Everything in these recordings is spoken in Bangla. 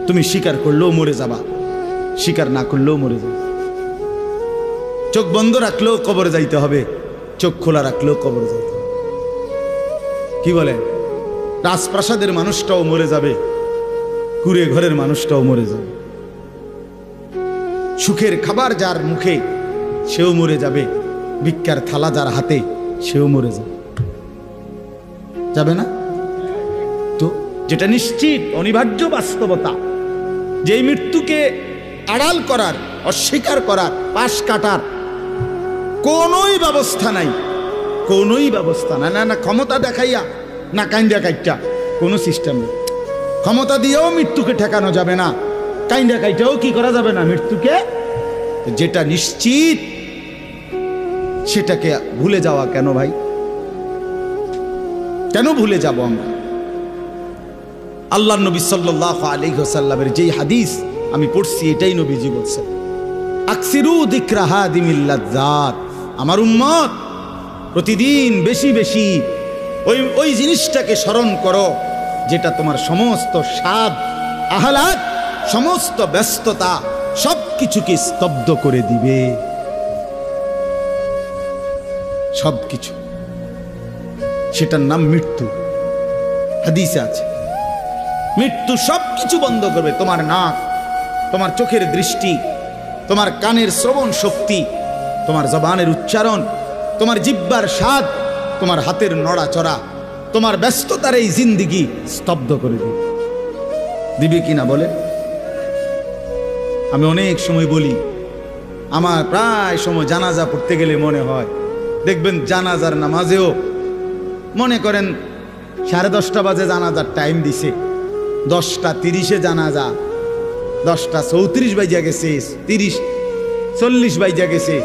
তুমি স্বীকার করলেও মরে যাবা, স্বীকার না করলেও মরে যাবে। চোখ বন্ধ রাখলেও কবরে যাইতে হবে, চোখ খোলা রাখলেও কবরে যাইতে হবে। কি বলেন? রাজপ্রাসাদের মানুষটাও মরে যাবে, কুড়ে ঘরের মানুষটাও মরে যাবে। সুখের খাবার যার মুখে সেও মরে যাবে, ভিক্ষার থালা যার হাতে সেও মরে যাবে, যাবে না? তো যেটা নিশ্চিত অনিবার্য বাস্তবতা, যে মৃত্যুকে আড়াল করার, অস্বীকার করার, পাশ কাটার কোনোই ব্যবস্থা নাই, কোনোই ব্যবস্থা নাই। না ক্ষমতা দেখাইয়া, না কাইন্দা কাইটা, কোনো সিস্টেম নেই। ক্ষমতা দিয়েও মৃত্যুকে ঠেকানো যাবে না, কাইন্দা কাইটাও কি করা যাবে না মৃত্যুকে। যেটা নিশ্চিত সেটাকে ভুলে যাওয়া কেন ভাই? কেন ভুলে যাব আমরা? আল্লাহর নবী সাল্লাল্লাহু আলাইহি ওয়াসাল্লামের যেই হাদিস আমি পড়ছি, এটাই নবীজি বলছেন, আকসিরু যিকরা হাদিমিল লাজ্জাত। আমার উম্মত প্রতিদিন বেশি বেশি ওই জিনিসটাকে স্মরণ করো যেটা তোমার সমস্ত স্বাদ, আহ্লাদ, সমস্ত ব্যস্ততা সবকিছুকে স্তব্ধ করে দিবে। সবকিছু, সেটার নাম মৃত্যু। হাদিসে আছে মৃত্যু সবকিছু বন্ধ করবে। তোমার নাক, তোমার চোখের দৃষ্টি, তোমার কানের শ্রবণ শক্তি, তোমার জবানের উচ্চারণ, তোমার জিহ্বার স্বাদ, তোমার হাতের নড়াচড়া, তোমার ব্যস্ততার এই জিন্দিগি স্তব্ধ করে দিবে। দিবে কিনা বলে? আমি অনেক সময় বলি, আমার প্রায় সময় জানাজা পড়তে গেলে মনে হয়, দেখবেন জানাজার নামাজেও মনে করেন 10:30 বাজে জানাজার টাইম দিছে, 10:30 জানাজা, 10:34 বাজে গেছে, 30-40 বাজে গেছে।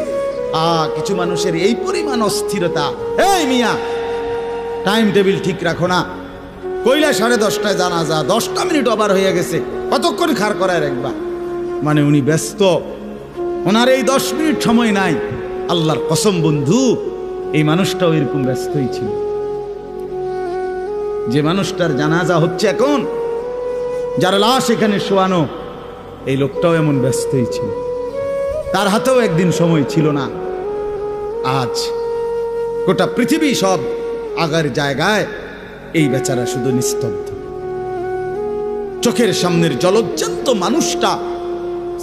কিছু মানুষের এই পরিমাণ অস্থিরতা, এই মিয়া টাইম টেবিল ঠিক রাখো না, কইলা 10:30টায় জানাজা, 10টা মিনিট ওভার হয়ে গেছে, কতক্ষণ খাড় করায় রাখবা? মানে উনি ব্যস্ত, ওনার এই 10 মিনিট সময় নাই। আল্লাহর কসম বন্ধু, এই মানুষটাও এরকম ব্যস্তই ছিল। যে মানুষটার জানাজা হচ্ছে এখন, যার লাশ এখানে শোয়ানো, এই লোকটাও এমন ব্যস্তই ছিল। তার হাতেও একদিন সময় ছিল না। আজ গোটা পৃথিবী সব আগার জায়গায়, এই বেচারা শুধু নিস্তব্ধ। চোখের সামনের জলজ্জান্ত মানুষটা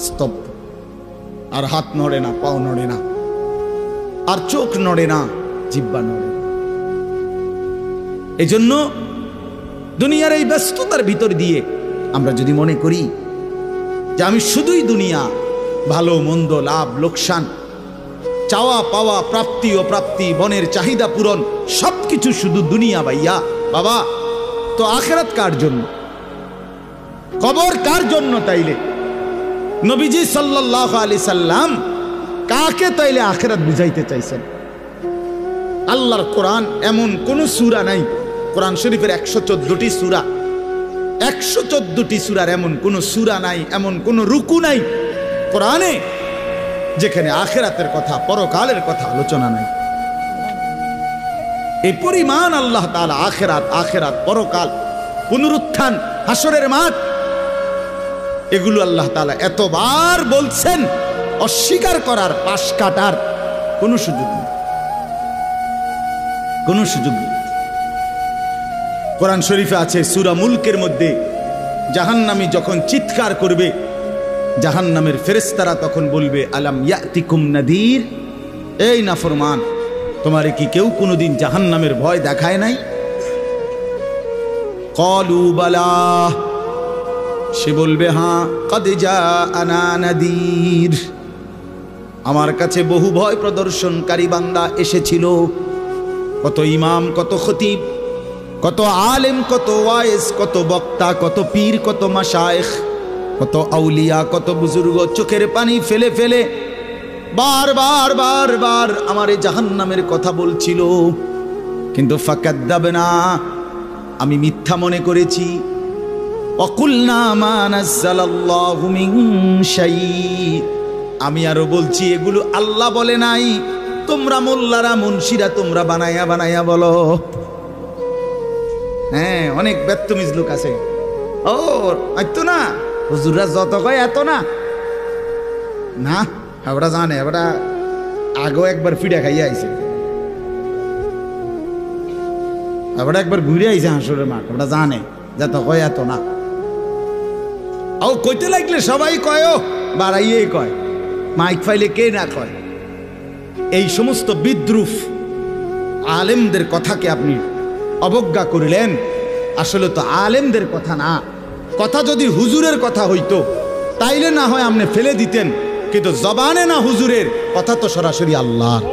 স্তব্ধ, আর হাত নড়ে না, পাও নড়ে না, আর চোখ নড়ে না, জিহ্বা নড়ে না। এই জন্য দুনিয়ার এই ব্যস্ততার ভিতর দিয়ে আমরা যদি মনে করি যে আমি শুধুই দুনিয়া, ভালো মন্দ, লাভ লোকসান, চাওয়া পাওয়া, প্রাপ্তি ও প্রাপ্তি, মনের চাহিদা পূরণ, সবকিছু শুধু দুনিয়া ভাইয়া, বাবা তো আখিরাত কার জন্য? কবর কার জন্য? তাইলে নবীজি সাল্লাল্লাহু আলাইহি সাল্লাম কাকে তাইলে আখিরাত বুঝাইতে চাইছেন? আল্লাহর কোরআন এমন কোন সূরা নাই, কোরআন শরীফের 114টি সূরা, 114টি সূরার এমন কোন সূরা নাই, এমন কোন রুকু নাই কোরআনে যেখানে আখিরাতের কথা, পরকালের কথা আলোচনা নাই। এই পরিমাণ আল্লাহ তাআলা আখিরাত, আখিরাত, পরকাল, পুনরুত্থান, হাসরের মাঠ, এগুলো আল্লাহ তাআলা এতবার বলছেন, অস্বীকার করার, পাশ কাটার কোনো সুযোগ নেই, কোনো সুযোগ নেই। কোরআন শরীফে আছে সূরা মুলকের মধ্যে, জাহান্নামী যখন চিৎকার করবে, জাহান্নামের ফেরেশতারা তখন বলবে, আলাম ইয়াতিকুম নাদির, এই নাফরমান, তোমারে কি কেউ কোনোদিন জাহান্নামের ভয় দেখায় নাই? ক্বালু বালা, সে বলবে হ্যাঁ, কদ জাআনা নাদির, আমার কাছে বহু ভয় প্রদর্শনকারী বান্দা এসেছিল। কত ইমাম, কত খতিব, কত আলেম, কত ওয়াইজ, কত বক্তা, কত পীর, কত মাশায়েখ, কত আউলিয়া, কত বুজুর্গ চোখের পানি ফেলে ফেলে বারবার বারবার আমার এই জাহান্নামের কথা বলছিল, কিন্তু ফাকাদ্দাবনা, আমি মিথ্যা মনে করেছি। ওয়াকুলনা মা নাযালাল্লাহু মিন শাই, আমি আরো বলছি এগুলো আল্লাহ বলে নাই, তোমরা মোল্লারা, মুন্সিরা তোমরা বানায়া বানায়া বলো। হ্যাঁ, অনেক বেত্তমিজ লোক আছে, ও আইতো না, হুজুররা যত কয় এত না, না ওরা জানে, ওরা আগেও একবার ফিডা খাইয়া আইছে, ওরা একবার ঘুরে আইছে হাসুরের মাঠ, ওরা জানে যত কয় এত না। ও কইতে লাগলে সবাই কয়, বাড়াইয়েই কয়, মাইক ফাইলে কে না কয়। এই সমস্ত বিদ্রুপ আলেমদের কথাকে আপনি অবজ্ঞা করিলেন। আসলে তো আলেমদের কথা না, কথা যদি হুজুরের কথা হইতো তাইলে না হয় আপনি ফেলে দিতেন, কিন্তু জবানে না হুজুরের কথা, তো সরাসরি আল্লাহর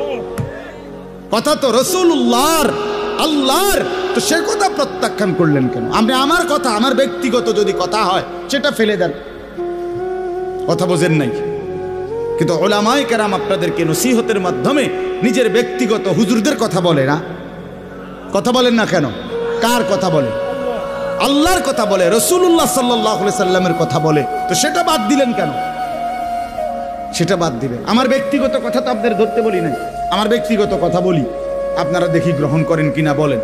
কথা, তো রাসূলুল্লাহর, আল্লাহর, তো সে কথা প্রত্যাখ্যান করলেন কেন? আপনি আমার কথা, আমার ব্যক্তিগত যদি কথা হয় সেটা ফেলে দেন, কথা বোঝেন নাই। কিন্তু উলামায়ে কেরাম আপনাদেরকে নসিহতের মাধ্যমে নিজের ব্যক্তিগত হুজুরদের কথা বলে না, কথা বলেন না কেন? কার কথা বলে? আল্লাহর কথা বলে, রাসূলুল্লাহ সাল্লাল্লাহু আলাইহি সাল্লামের কথা বলে, তো সেটা বাদ দিলেন কেন? সেটা বাদ দিবেন। আমার ব্যক্তিগত কথা তো আপনাদের ধরতে বলি নাই, আমার ব্যক্তিগত কথা বলি, আপনারা দেখি গ্রহণ করেন কিনা বলেন।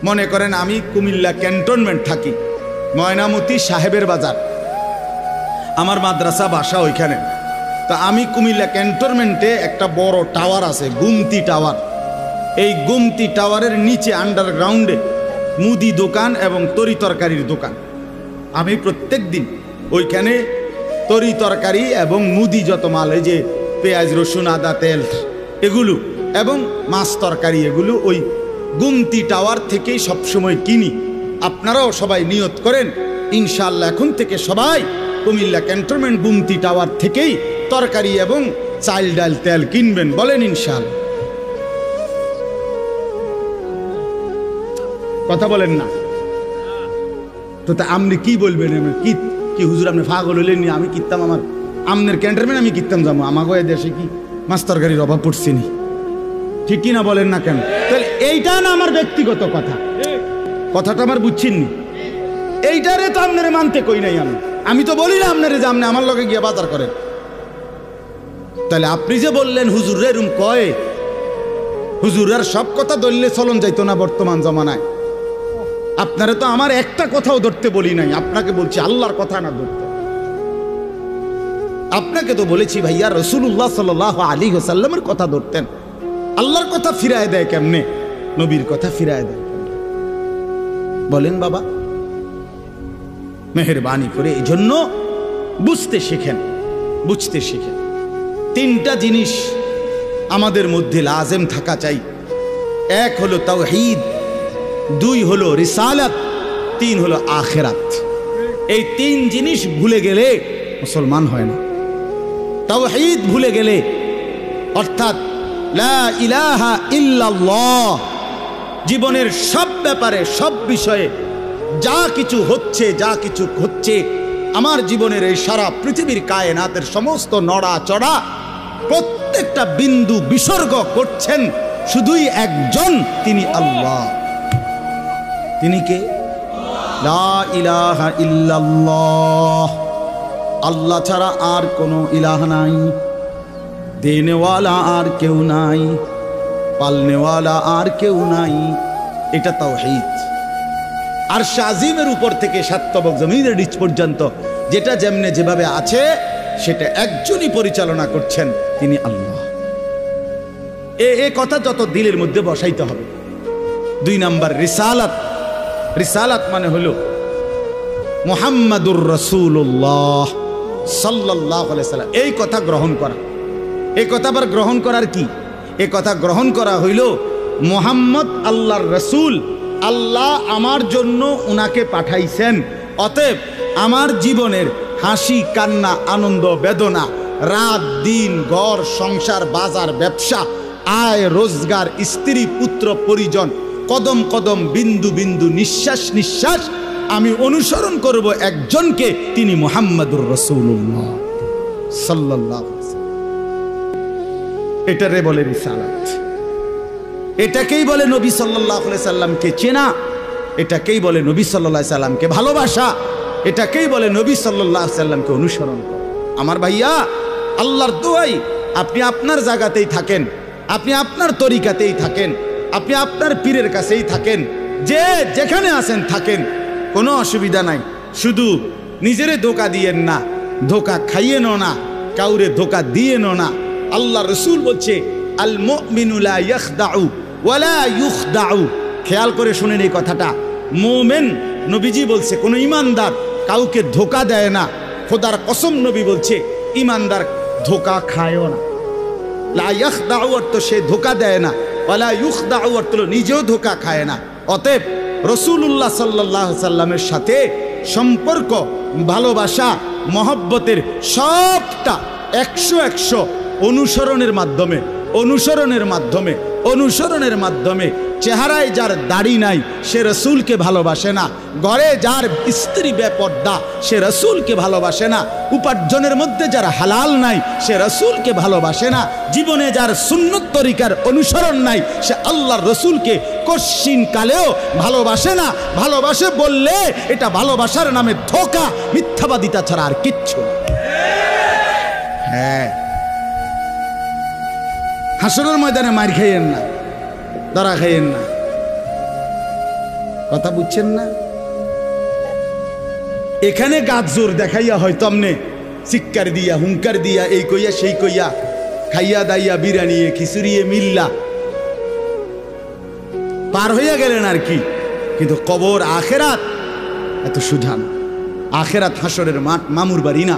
মনে করেন আমি কুমিল্লা ক্যান্টনমেন্ট থাকি, ময়নামতি সাহেবের বাজার, আমার মাদ্রাসা বাসা ওইখানে। তা আমি কুমিল্লা ক্যান্টনমেন্টে একটা বড় টাওয়ার আছে, গুমতি টাওয়ার। এই গুমতি টাওয়ারের নিচে আন্ডারগ্রাউন্ডে মুদি দোকান এবং তরি তরকারির দোকান। আমি প্রত্যেক দিন ওইখানে তরি তরকারি এবং মুদি যত মাল, এই যে পেঁয়াজ রসুন আদা তেল এগুলো এবং মাছ তরকারি, এগুলো ওই গুমতি টাওয়ার থেকেই সবসময় কিনি। আপনারাও সবাই নিয়ত করেন ইনশাআল্লাহ এখন থেকে সবাই কুমিল্লা ক্যান্টনমেন্ট গুমতি টাওয়ার থেকেই তরকারি এবং চাল ডাল তেল কিনবেন, বলেন ইনশাআল্লাহ। কথা বলেন না তো, তা আপনি কি বলবেন? কি কি হুজুর আপনি পাগল হইলেন? আমি কিনতাম, আমার আমনের ক্যান্টনমেন্ট আমি কিনতাম যাবো, আমাকে দেশে কি মাছ তরকারির অভাব পড়ছে নি? ঠিক কিনা বলেন না কেন? তাহলে এইটা না আমার ব্যক্তিগত কথা, কথাটা আমার বুঝছেননি? এইটারে তো আপনারে মানতে কই নাই আমি তো বলি না আপনারে যে আপনি আমার লগে গিয়ে বাজার করেন। তাহলে আপনি যে বললেন হুজুর রে এরম কয়, হুজুরের সব কথা ধরলে চলন যাইতো না বর্তমান জমানায়। আপনারা তো আমার একটা কথাও ধরতে বলি নাই, আপনাকে বলছি আল্লাহর কথা না ধরতে। আপনাকে তো বলেছি ভাইয়া রাসূলুল্লাহ সাল্লাল্লাহু আলাইহি ওয়াসাল্লামের কথা ধরতেন। আল্লাহর কথা ফিরায় দেয় কেমনে? নবীর কথা ফিরায় দেয় বলেন বাবা, মেহেরবানি করে। এই জন্য বুঝতে শিখেন, বুঝতে শিখেন। তিনটা জিনিস আমাদের মধ্যে লাজেম থাকা চাই। এক হলো তাওহীদ, দুই হলো রিসালাত, তিন হলো আখিরাত। এই তিন জিনিস ভুলে গেলে মুসলমান হয় না। তাওহীদ ভুলে গেলে, অর্থাৎ লা ইলাহা ইল্লাল্লাহ, জীবনের সব ব্যাপারে সব বিষয়ে যা কিছু হচ্ছে, যা কিছু হচ্ছে আমার জীবনের এই সারা পৃথিবীর কায়নাতের সমস্ত নড়া চড়া প্রত্যেকটা বিন্দু বিসর্গ করছেন শুধুই একজন, তিনি আল্লাহ। তিনি কে? লা ইলাহা ইল্লাল্লাহ, আল্লাহ ছাড়া আর কোনো ইলাহ নাই, দেনেওয়ালা আর কেউ নাই, পালনেওয়ালা আর কেউ নাই। এটা তাওহীদ। আর শাজিমের উপর থেকে সাতবক জমিনের নিচ পর্যন্ত যেটা যেমনে যেভাবে আছে সেটা একজনই পরিচালনা করছেন, তিনি আল্লাহ। এ কথা যত দিলের মধ্যে বসাইতে হবে। দুই নাম্বার রিসালাত। রিসালাত মানে হলো মুহাম্মাদুর রাসূলুল্লাহ সাল্লাল্লাহু আলাইহি সাল্লাম, এই কথা গ্রহণ করা। এই কথা আবার গ্রহণ করার কি? এই কথা গ্রহণ করা হইল মুহাম্মদ আল্লাহর রাসূল, আল্লাহ আমার জন্য উনাকে পাঠাইছেন, অতএব আমার জীবনের হাসি কান্না আনন্দ বেদনা, রাত দিন, ঘর সংসার বাজার ব্যবসা, আয় রোজগার, স্ত্রী পুত্র পরিজন, কদম কদম বিন্দু বিন্দু নিঃশ্বাস নিঃশ্বাস আমি অনুসরণ করব একজনকে, তিনি মুহাম্মাদুর রাসূলুল্লাহ সাল্লাল্লাহু আলাইহি ওয়াসাল্লাম। এটারে বলে রিসালাত। এটাকেই বলে নবী সাল্লাল্লাহু আলাইহি সাল্লামকে চেনা, এটাকেই বলে নবী সাল্লাল্লাহু আলাইহি সাল্লামকে ভালোবাসা, এটাকেই বলে নবী সাল্লাল্লাহু আলাইহি সাল্লামকে অনুসরণ করা। আমার ভাইয়া, আল্লাহর দোয়াই আপনি আপনার জায়গাতেই থাকেন, আপনি আপনার তরিকাতেই থাকেন, আপনি আপনার পীরের কাছেই থাকেন, যে যেখানে আছেন থাকেন, কোনো অসুবিধা নাই। শুধু নিজেরে ধোকা দিয়েন না, ধোকা খাইয়েন না, কাউরে ধোকা দিয়েন না। আল্লাহ রসুল বলছে আল মুমিনু লা ইয়াখদাউ ওয়ালা ইউখদাউ। খেয়াল করে শুনেন এই কথাটা। মুমিন, নবীজি বলছে, কোন ইমানদার কাউকে ধোকা দেয় না। খোদার কসম নবী বলছে ইমানদার ধোকা খায়ও না। লা ইয়াখদাউ অর্থ সে ধোকা দেয় না, ওয়ালা ইউখদাউ অর্থ নিজেও ধোকা খায় না। অতএব রাসূলুল্লাহ সাল্লাল্লাহু আলাইহি সাল্লামের সাথে সম্পর্ক, ভালোবাসা, মহব্বতের সবটা 100 অনুসরণের মাধ্যমে, অনুসরণের মাধ্যমে, অনুসরণের মাধ্যমে। চেহারায় যার দাড়ি নাই সে রসুলকে ভালোবাসে না, ঘরে যার স্ত্রী বেপর্দা সে রসুলকে ভালোবাসে না, উপার্জনের মধ্যে যার হালাল নাই সে রসুলকে ভালোবাসে না, জীবনে যার সুন্নত তরিকার অনুসরণ নাই সে আল্লাহর রসুলকে কশ্চিন কালেও ভালোবাসে না। ভালোবাসে বললে এটা ভালোবাসার নামে ধোঁকা, মিথ্যাবাদিতা ছাড়া আর কিচ্ছু না। হ্যাঁ, হাসরের ময়দানে মার খাইয়েন না, ধরা খাইয়েন না। কথা বুঝছেন না? এখানে গাছ জোর দেখাইয়া হয়তো আমনে চিৎকার দিয়া, হুঙ্কার দিয়া, এই কইয়া সেই কইয়া, খাইয়া দাইয়া, বিরানিয়ে খিচুড়িয়ে মিল্লা পার হইয়া গেলেন আর কি। কিন্তু কবর আখেরাত এত সুজা না। আখেরাত হাসরের মাঠ, মামুর বাড়ি না।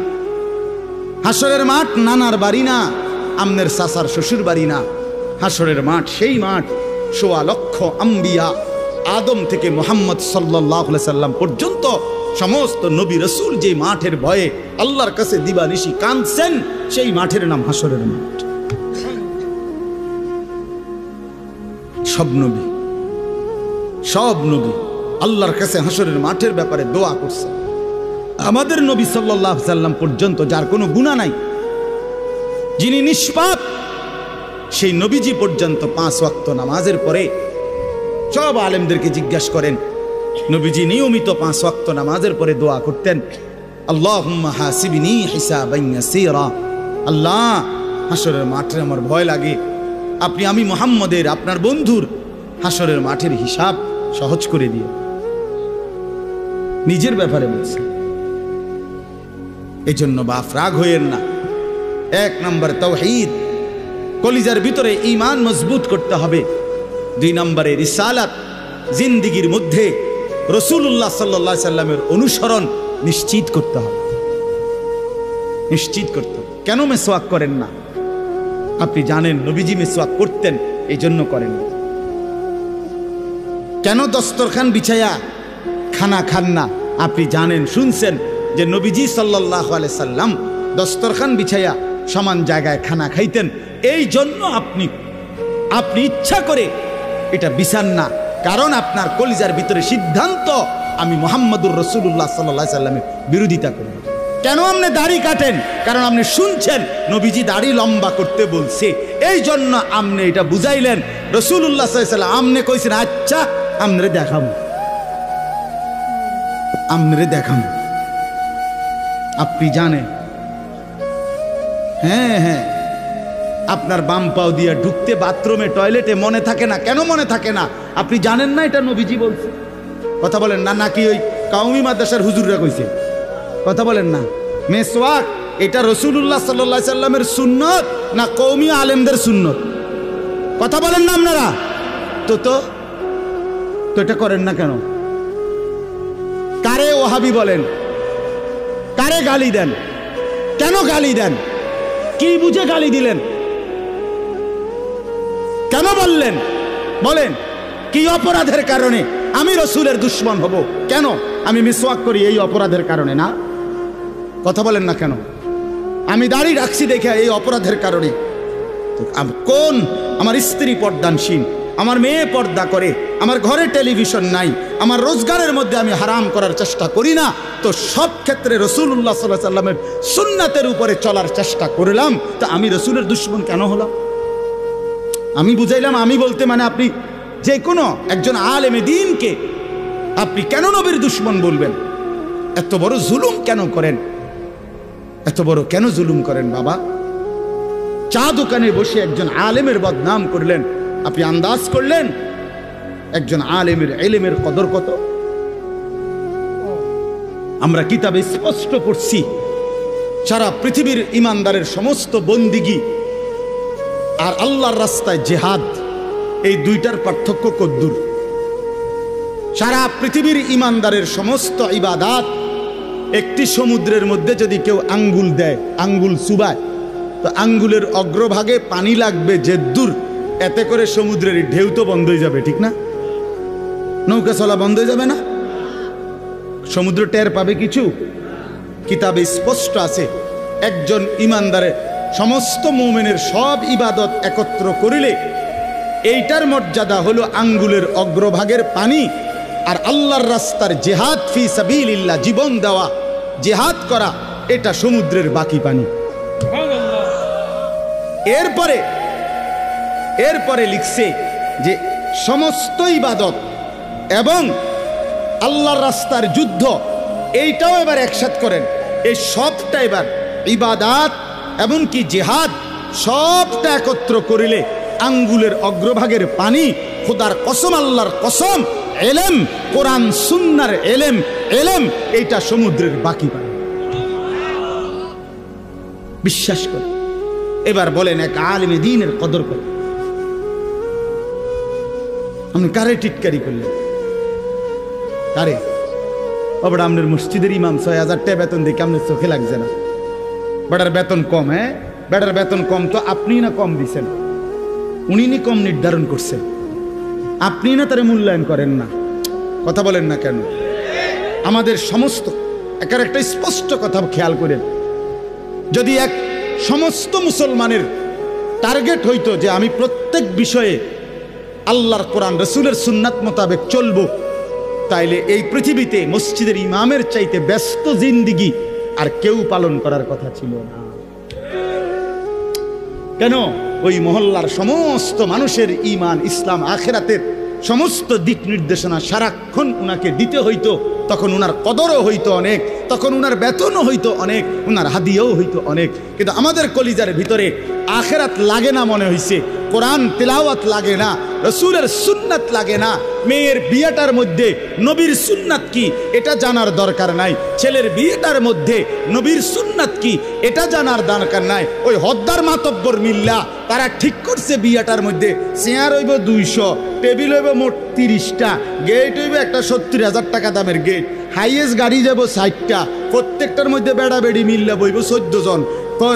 হাসরের মাঠ নানার বাড়ি না, আমনের সাসার শ্বশুর বাড়ি না। হাসরের মাঠ সেই মাঠ ১৬ লক্ষ আম্বিয়া, আদম থেকে মুহাম্মদ সাল্লাল্লাহু আলাইহি সাল্লাম পর্যন্ত সমস্ত নবী রাসূল যে মাঠের ভয়ে আল্লাহর কাছে দিবানিশি কাঁদছেন, সেই মাঠের নাম হাসরের মাঠ। সব নবী আল্লাহর কাছে হাসরের মাঠের ব্যাপারে দোয়া করছে। আমাদের নবী সাল্লাল্লাহু আলাইহি সাল্লাম পর্যন্ত যার কোনো গুনাহ নাই, যিনি নিষ্পাপ, সেই নবীজি পর্যন্ত 5 ওয়াক্ত নামাজের পরে সব আলেমদেরকে জিজ্ঞাসা করেন, নবীজি নিয়মিত 5 ওয়াক্ত নামাজের পরে দোয়া করতেন, আল্লাহুম্মা হাসিবনি হিসাবান ইয়াসীরা। আল্লাহ, হাসরের মাঠে আমার ভয় লাগে, আমি মুহাম্মদের, আপনার বন্ধুর হাসরের মাঠের হিসাব সহজ করে দিও। নিজের ব্যাপারে বলছে। এজন্য বাপ রাগ হইয়েন না। 1 নম্বর তাওহীদ, কলিজার ভিতরে ঈমান মজবুত করতে হবে। 2 নম্বরে রিসালাত, জিন্দেগীর মধ্যে রাসূলুল্লাহ সাল্লাল্লাহু আলাইহি সাল্লামের অনুসরণ নিশ্চিত করতে হবে। নিশ্চিত করতে হবে। কেন মেসওয়াক করেন না? আপনি জানেন নবীজি মেসওয়াক করতেন, এই জন্য করেন না। কেন দস্তরখান বিছায়া খানা খান না? আপনি জানেন, শুনছেন যে নবীজি সাল্লাল্লাহু আলাইহি সাল্লাম দস্তরখান বিছায়া সমান জায়গায় খানা খাইতেন, এই জন্য আপনি ইচ্ছা করে এটা বিছান না। কারণ আপনার কলিজার ভিতরে সিদ্ধান্ত, আমি মুহাম্মদুর রাসূলুল্লাহ সাল্লাল্লাহু আলাইহি সাল্লামের বিরোধিতা করব। কেন আপনি দাড়ি কাটেন? কারণ আপনি শুনছেন নবীজি দাড়ি লম্বা করতে বলছে, এই জন্য আপনি এটা বুঝাইলেন। রাসূলুল্লাহ সাল্লাল্লাহু আলাইহি সাল্লাম আপনি কইছেন, আচ্ছা আমরে দেখাবো, আমরে দেখাবো। আপনি জানেন, হ্যাঁ, আপনার বাম পাও দিয়া ঢুকতে বাথরুমে, টয়লেটে মনে থাকে না। কেন মনে থাকে না? আপনি জানেন না এটা নবীজি বলছে। কথা বলেন না, নাকি ওই কাউমি মাদ্রাসার হুজুররা কইছে? কথা বলেন না। মেসওয়াক এটা রাসূলুল্লাহ সাল্লাল্লাহু আলাইহি সাল্লামের সুন্নত না কওমি আলেমদের সুন্নত? কথা বলেন না আপনারা। তো এটা করেন না কেন? কারে ওহাবি বলেন? কারে গালি দেন? কেন গালি দেন? কি বুঝে গালি দিলেন? কেন বললেন? বলেন, কি অপরাধের কারণে আমি রাসূলের দুশমন হব? কেন? আমি মিসওয়াক করি এই অপরাধের কারণে না? কথা বলেন না কেন? আমি দাড়ি রাখছি দেখে এই অপরাধের কারণে? কোন আমার স্ত্রী পর্দানশীল, আমার মেয়ে পর্দা করে, আমার ঘরে টেলিভিশন নাই, আমার রোজগারের মধ্যে আমি হারাম করার চেষ্টা করি না, তো সব ক্ষেত্রে রাসূলুল্লাহ সাল্লাল্লাহু আলাইহি সাল্লামের সুন্নাতের উপরে চলার চেষ্টা করলাম, তা আমি রাসূলের দুশমন কেন হলাম? আমি বুঝাইলাম, আমি বলতে মানে আপনি যে কোনো একজন আলেমে দ্বীনকে আপনি কেন নবীর দুশমন বলবেন? এত বড় জুলুম কেন করেন? এত বড় কেন জুলুম করেন বাবা? চা দোকানে বসে একজন আলেমের বদনাম করলেন, আপনি আন্দাজ করলেন একজন আলেমের ইলমের কদর কত? আমরা কিতাবে স্পষ্ট পড়ছি সারা পৃথিবীর ইমানদারের সমস্ত বন্দিগি আর আল্লাহর রাস্তায় জিহাদ, এই দুইটার পার্থক্য কদ্দুর। সারা পৃথিবীর ইমানদারের সমস্ত ইবাদাত একটি সমুদ্রের মধ্যে যদি কেউ আঙ্গুল দেয়, আঙ্গুল চুবায়, তো আঙ্গুলের অগ্রভাগে পানি লাগবে যে দূর, এতে করে সমুদ্রের ঢেউ তো বন্ধ হয়ে যাবে, ঠিক না? নৌকা চলা বন্ধ হয়ে যাবে না? সমুদ্র টের পাবে কিছু? কিতাবে স্পষ্ট আছে একজন ইমানদারের সমস্ত মুমিনের সব ইবাদত একত্র করিলে এইটার মর্যাদা হলো আঙ্গুলের অগ্রভাগের পানি। আর আল্লাহর রাস্তার জিহাদ ফি সাবিলিল্লাহ, জীবন দেওয়া, জিহাদ করা, এটা সমুদ্রের বাকি পানি। এরপরে লিখছে যে সমস্ত ইবাদত এবং আল্লাহর রাস্তার যুদ্ধ, এইটাও এবার একসাথ করেন। এই সবটা এবার ইবাদাত এমনকি জিহাদ সবটা একত্র করিলে আঙ্গুলের অগ্রভাগের পানি, খোদার কসম, আল্লাহর কসম, এলেম, কোরআন সুন্নাহর এলেম, এইটা সমুদ্রের বাকি পানি। বিশ্বাস করে এবার বলেন এক আলেমে দ্বীনের কদর করে আপনি কারে টিটকারি করলেন? কারে? ওটা আপনার মসজিদের ইমাম ৬,০০০ টাকা বেতন দেখে আপনার চোখে লাগছে না? বেটার বেতন কম। হ্যাঁ, বেটার বেতন কম তো আপনি না কম দিছেন, উনি নি কম নির্ধারণ করছেন, আপনি না তারে মূল্যায়ন করেন না। কথা বলেন না কেন? আমাদের সমস্ত একার একটা স্পষ্ট কথা খেয়াল করেন, যদি এক সমস্ত মুসলমানের টার্গেট হইতো যে আমি প্রত্যেক বিষয়ে আল্লাহর কোরআন রসুলের সুন্নাত মোতাবেক চলবো, তাইলে এই পৃথিবীতে মসজিদের ইমামের চাইতে ব্যস্ত জিন্দিগি আর কেউ পালন করার কথা ছিল না। কেন? ওই মহল্লার সমস্ত মানুষের ঈমান, ইসলাম, আখিরাতের সমস্ত দিক নির্দেশনা সারাক্ষণ উনাকে দিতে হইতো। তখন উনার কদরও হইতো অনেক, তখন উনার বেতনও হইতো অনেক, উনার হাদিয়াও হইতো অনেক। কিন্তু আমাদের কলিজার ভিতরে আখিরাত লাগে না মনে হইছে, কোরআন তিলাওয়াত লাগে না, রসুলের সুন্নাত লাগে না, মেয়ের বিয়েটার মধ্যে নবীর সুন্নাত কি এটা জানার দরকার নাই, ছেলের বিয়েটার মধ্যে নবীর সুন্নাত কি এটা জানার দরকার নাই। ওই হদ্দার মাতব্বর মিল্লা তারা ঠিক করছে বিয়েটার মধ্যে চেয়ার হইব ২০০, টেবিল হইব মোট ৩০টা, গেট হইব একটা ৭০,০০০ টাকা দামের গেট, হাইয়েস্ট গাড়ি যাব ৬০টা, প্রত্যেকটার মধ্যে বেড়া বেড়ি মিল্লা বইব ১৪ জন,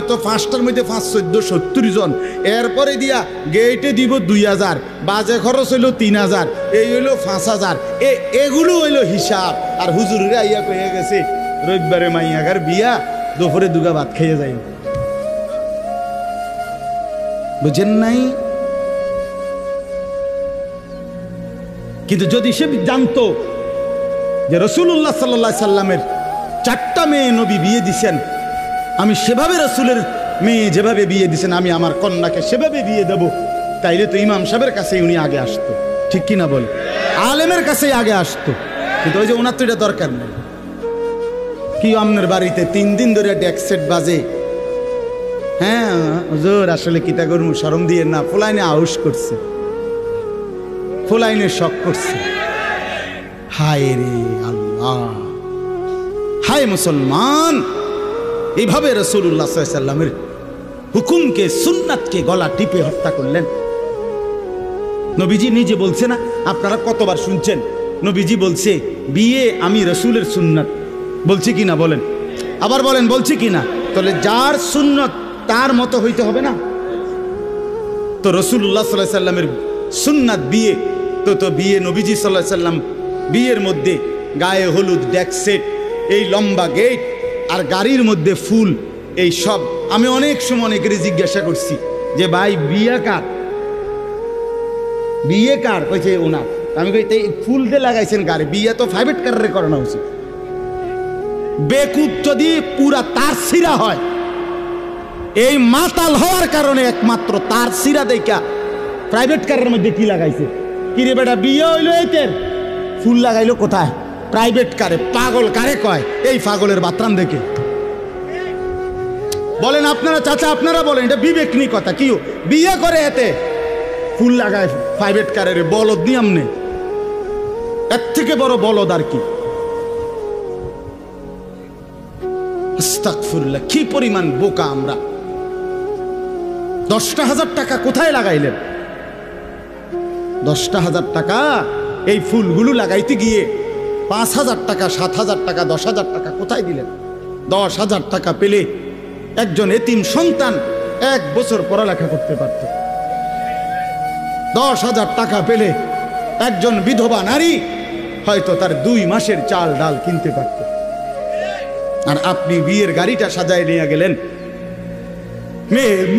তো ৫টার মধ্যে ৫, ১৪, ৭০ জন। এরপরে দিয়া গেটে দিব ২,০০০, বাজে খরচ হইল ৩,০০০, এই হইল ৫,০০০। এগুলো হইল হিসাব। আর হুজুরেরা আইয়া কয়ে গেছে রবিবারে মাইয়াগার বিয়া, দুপুরে দুগা ভাত খাইয়ে যাই। বুঝেন নাই? কিন্তু যদি সে জানতো যে রাসূলুল্লাহ সাল্লাল্লাহু আলাইহি সাল্লামের ৪টা মেয়ে নবী বিয়ে দিছেন, আমি সেভাবে রাসূলের মেয়ে যেভাবে বিয়ে দিছেন আমি আমার কন্যাকে সেভাবে বিয়ে দেব, তাইলে তো ইমাম সাহেবের কাছেই উনি আগে আসতো, ঠিক কিনা বল? আলেমের কাছেই আগে আসতো। কিন্তু ওই যে ওনার তো এটা দরকার নেই। কি আপনার বাড়িতে ৩ দিন ধরে ডেক সেট বাজে? হ্যাঁ হুজুর, আসলে কিতা করবো, শরম দিয়ে না, ফুলাইনে আউশ করছে, ফুলাইনে শখ করছে। হায় রে আল্লাহ, হায় মুসলমান, এইভাবে রাসূলুল্লাহ সাল্লাল্লাহু আলাইহি সাল্লামের হুকুমকে, সুন্নাতকে গলা টিপে হত্যা করলেন। নবীজি নিজে বলছে না, আপনারা কতবার শুনছেন, নবীজি বলছে বিয়ে আমি রাসূলের সুন্নাত, বলছি কি না বলেন? আবার বলেন বলছি কি না? তাহলে যার সুন্নাত তার মতো হইতে হবে না? তো রাসূলুল্লাহ সাল্লাল্লাহু আলাইহি সাল্লামের সুন্নাত বিয়ে, তো বিয়ে নবীজি সাল্লাল্লাহু আলাইহি সাল্লাম বিয়ের মধ্যে গায়ে হলুদ, ডেক সেট, এই লম্বা গেট আর গাড়ির মধ্যে ফুল, এই সব। আমি অনেক সময় অনেকেরই জিজ্ঞাসা করছি যে ভাই বিয়ে কার, বিয়ে কার? কইছে ওনার। আমি কই এই ফুল দিয়ে লাগাইছেন গাড়ি, বিয়ে তো প্রাইভেট কারে করানো উচিত। বেকুব যদি পুরা তার সিরা হয়, এই মাতাল হওয়ার কারণে একমাত্র তার সিরা দেখা প্রাইভেট কারের মধ্যে কি লাগাইছে। কিরে বেটা, বিয়ে হইলো এইতের, ফুল লাগাইলো কোথায়? প্রাইভেট কারে। পাগল কারে কয়? এই পাগলের বাতরাম দেখে। বলেন আপনারা, চাচা আপনারা বলেন, এটা বিবেক নি কথা। কি বিয়ে করে এতে ফুল লাগায় প্রাইভেট কারের? বলদ নিয়ম নেই, এর থেকে বড় বলদ আর কি। আস্তাগফিরুল্লাহ, কি পরিমাণ বোকা আমরা। 10,000 টাকা কোথায় লাগাইলেন? 10,000 টাকা এই ফুলগুলো লাগাইতে গিয়ে 5,000 টাকা, 7,000 টাকা, 10,000 টাকা কোথায় দিলেন? 10,000 টাকা পেলে একজন এতিম সন্তান 1 বছর পড়ালেখা করতে পারত। 10,000 টাকা পেলে একজন বিধবা নারী হয়তো তার 2 মাসের চাল ডাল কিনতে পারত। আর আপনি বিয়ের গাড়িটা সাজায় নিয়ে গেলেন,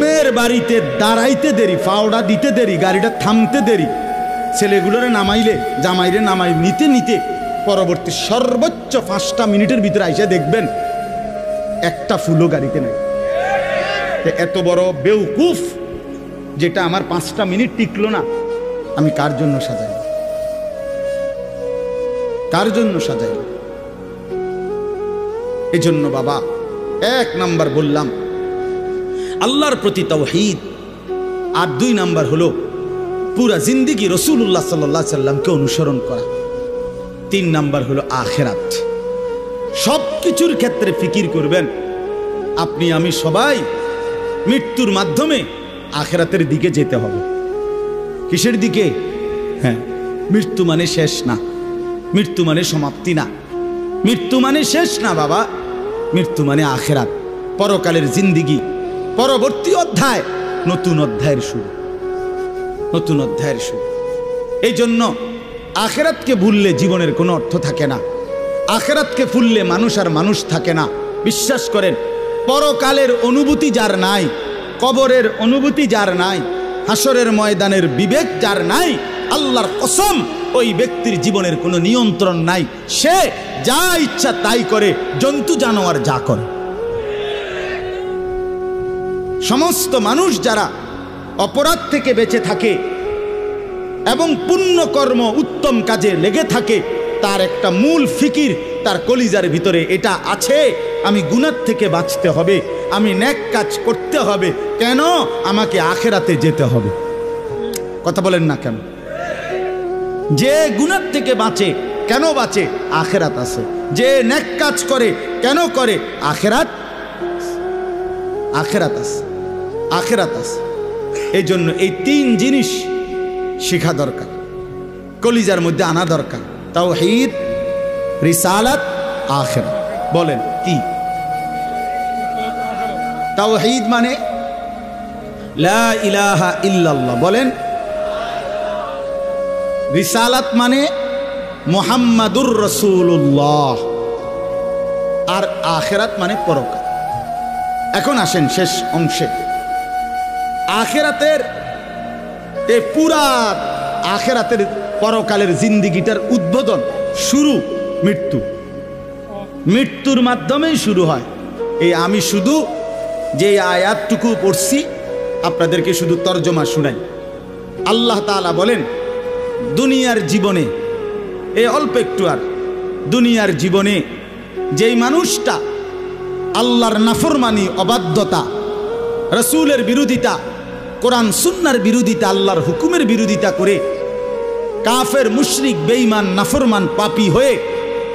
মেয়ের বাড়িতে দাঁড়াইতে দেরি, ফাওড়া দিতে দেরি, গাড়িটা থামতে দেরি, ছেলেগুলোরে নামাইলে জামাইরে নামাই নিতে নিতে পরবর্তী সর্বোচ্চ 5টা মিনিটের ভিতরে আইসা দেখবেন একটা ফুলও গাড়িতে নাই। এত বড় বেউকুফ যেটা আমার 5টা মিনিট টিকলো না, আমি কার জন্য সাজাই? কার জন্য সাজাই? এজন্য বাবা 1 নাম্বার বললাম আল্লাহর প্রতি তাওহীদ, আর 2 নাম্বার হলো পুরা জিন্দেগি রাসূলুল্লাহ সাল্লাল্লাহু আলাইহি সাল্লামকে অনুসরণ করা। 3 নাম্বার হলো আখিরাত। সব কিছুর ক্ষেত্রে ফিকির করবেন। আপনি আমি সবাই মৃত্যুর মাধ্যমে আখিরাতের দিকে যেতে হবে। কিসের দিকে? হ্যাঁ, মৃত্যু মানে শেষ না, মৃত্যু মানে সমাপ্তি না, মৃত্যু মানে শেষ না বাবা। মৃত্যু মানে আখিরাত, পরকালের জিন্দেগি, পরবর্তী অধ্যায়, নতুন অধ্যায়ের শুরু, নতুন অধ্যায়ের শুরু। এই জন্য আখিরাতকে ভুললে জীবনের কোনো অর্থ থাকে না। আখিরাতকে ভুললে মানুষ আর মানুষ থাকে না। বিশ্বাস করেন, পরকালের অনুভূতি যার নাই, কবরের অনুভূতি যার নাই, হাসরের ময়দানের বিবেক যার নাই, আল্লাহর কসম ওই ব্যক্তির জীবনের কোনো নিয়ন্ত্রণ নাই। সে যা ইচ্ছা তাই করে, জন্তু জানোয়ার যা করে। সমস্ত মানুষ যারা অপরাধ থেকে বেঁচে থাকে এবং পুণ্য কর্ম উত্তম কাজে লেগে থাকে, তার একটা মূল ফিকির তার কলিজার ভিতরে এটা আছে, আমি গুনাহ থেকে বাঁচতে হবে, আমি নেক কাজ করতে হবে। কেন? আমাকে আখিরাতে যেতে হবে। কথা বলেন না কেন? যে গুনাহ থেকে বাঁচে, কেন বাঁচে? আখিরাত আছে। যে নেক কাজ করে, কেন করে? আখিরাত, আখিরাত আছে, আখিরাত আছে। এই জন্য এই 3 জিনিস শেখা দরকার, কলিজার মধ্যে আনা দরকার। তাওহীদ, রিসালাত, আখিরাত। বলেন কি? তাওহীদ মানে লা ইলাহা ইল্লাল্লাহ, বলেন। রিসালাত মানে মুহাম্মাদুর রাসূলুল্লাহ, আর আখিরাত মানে পরকাল। এখন আসেন শেষ অংশে। আখিরাতের এই পুরা আখিরাতের পরকালের জিন্দেগিটার উদ্বোধন, শুরু মৃত্যু। মৃত্যুর মাধ্যমেই শুরু হয়। এই আমি শুধু যে আয়াতটুকু পড়ছি আপনাদেরকে শুধু তর্জমা শুনাই। আল্লাহ তাআলা বলেন, দুনিয়ার জীবনে, এই অল্প একটু, আর দুনিয়ার জীবনে যেই মানুষটা আল্লাহর নাফরমানি, অবাধ্যতা, রাসূলের বিরোধিতা, কোরআন সুন্নাহর বিরোধিতা, আল্লাহর হুকুমের বিরোধিতা করে কাফের, মুশরিক, বেঈমান, নাফরমান, পাপী হয়ে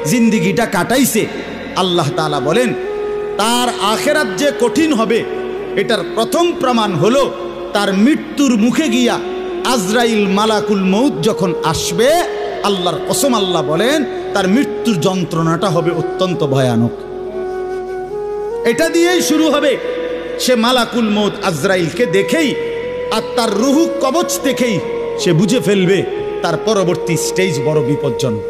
জিন্দেগিটা কাটাইছে, আল্লাহ তাআলা বলেন তার আখিরাত যে কঠিন হবে এটার প্রথম প্রমাণ হলো তার মৃত্যুর মুখে গিয়া আজরাইল, মালাকুল মউত যখন আসবে, আল্লাহর কসম আল্লাহ বলেন তার মৃত্যুর যন্ত্রণাটা হবে অত্যন্ত ভয়ানক। এটা দিয়েই শুরু হবে। সে মালাকুল মউত আজরাইলকে দেখেই আর তার রুহু কবচ দেখেই সে বুঝে ফেলবে তার পরবর্তী স্টেজ বড় বিপজ্জনক,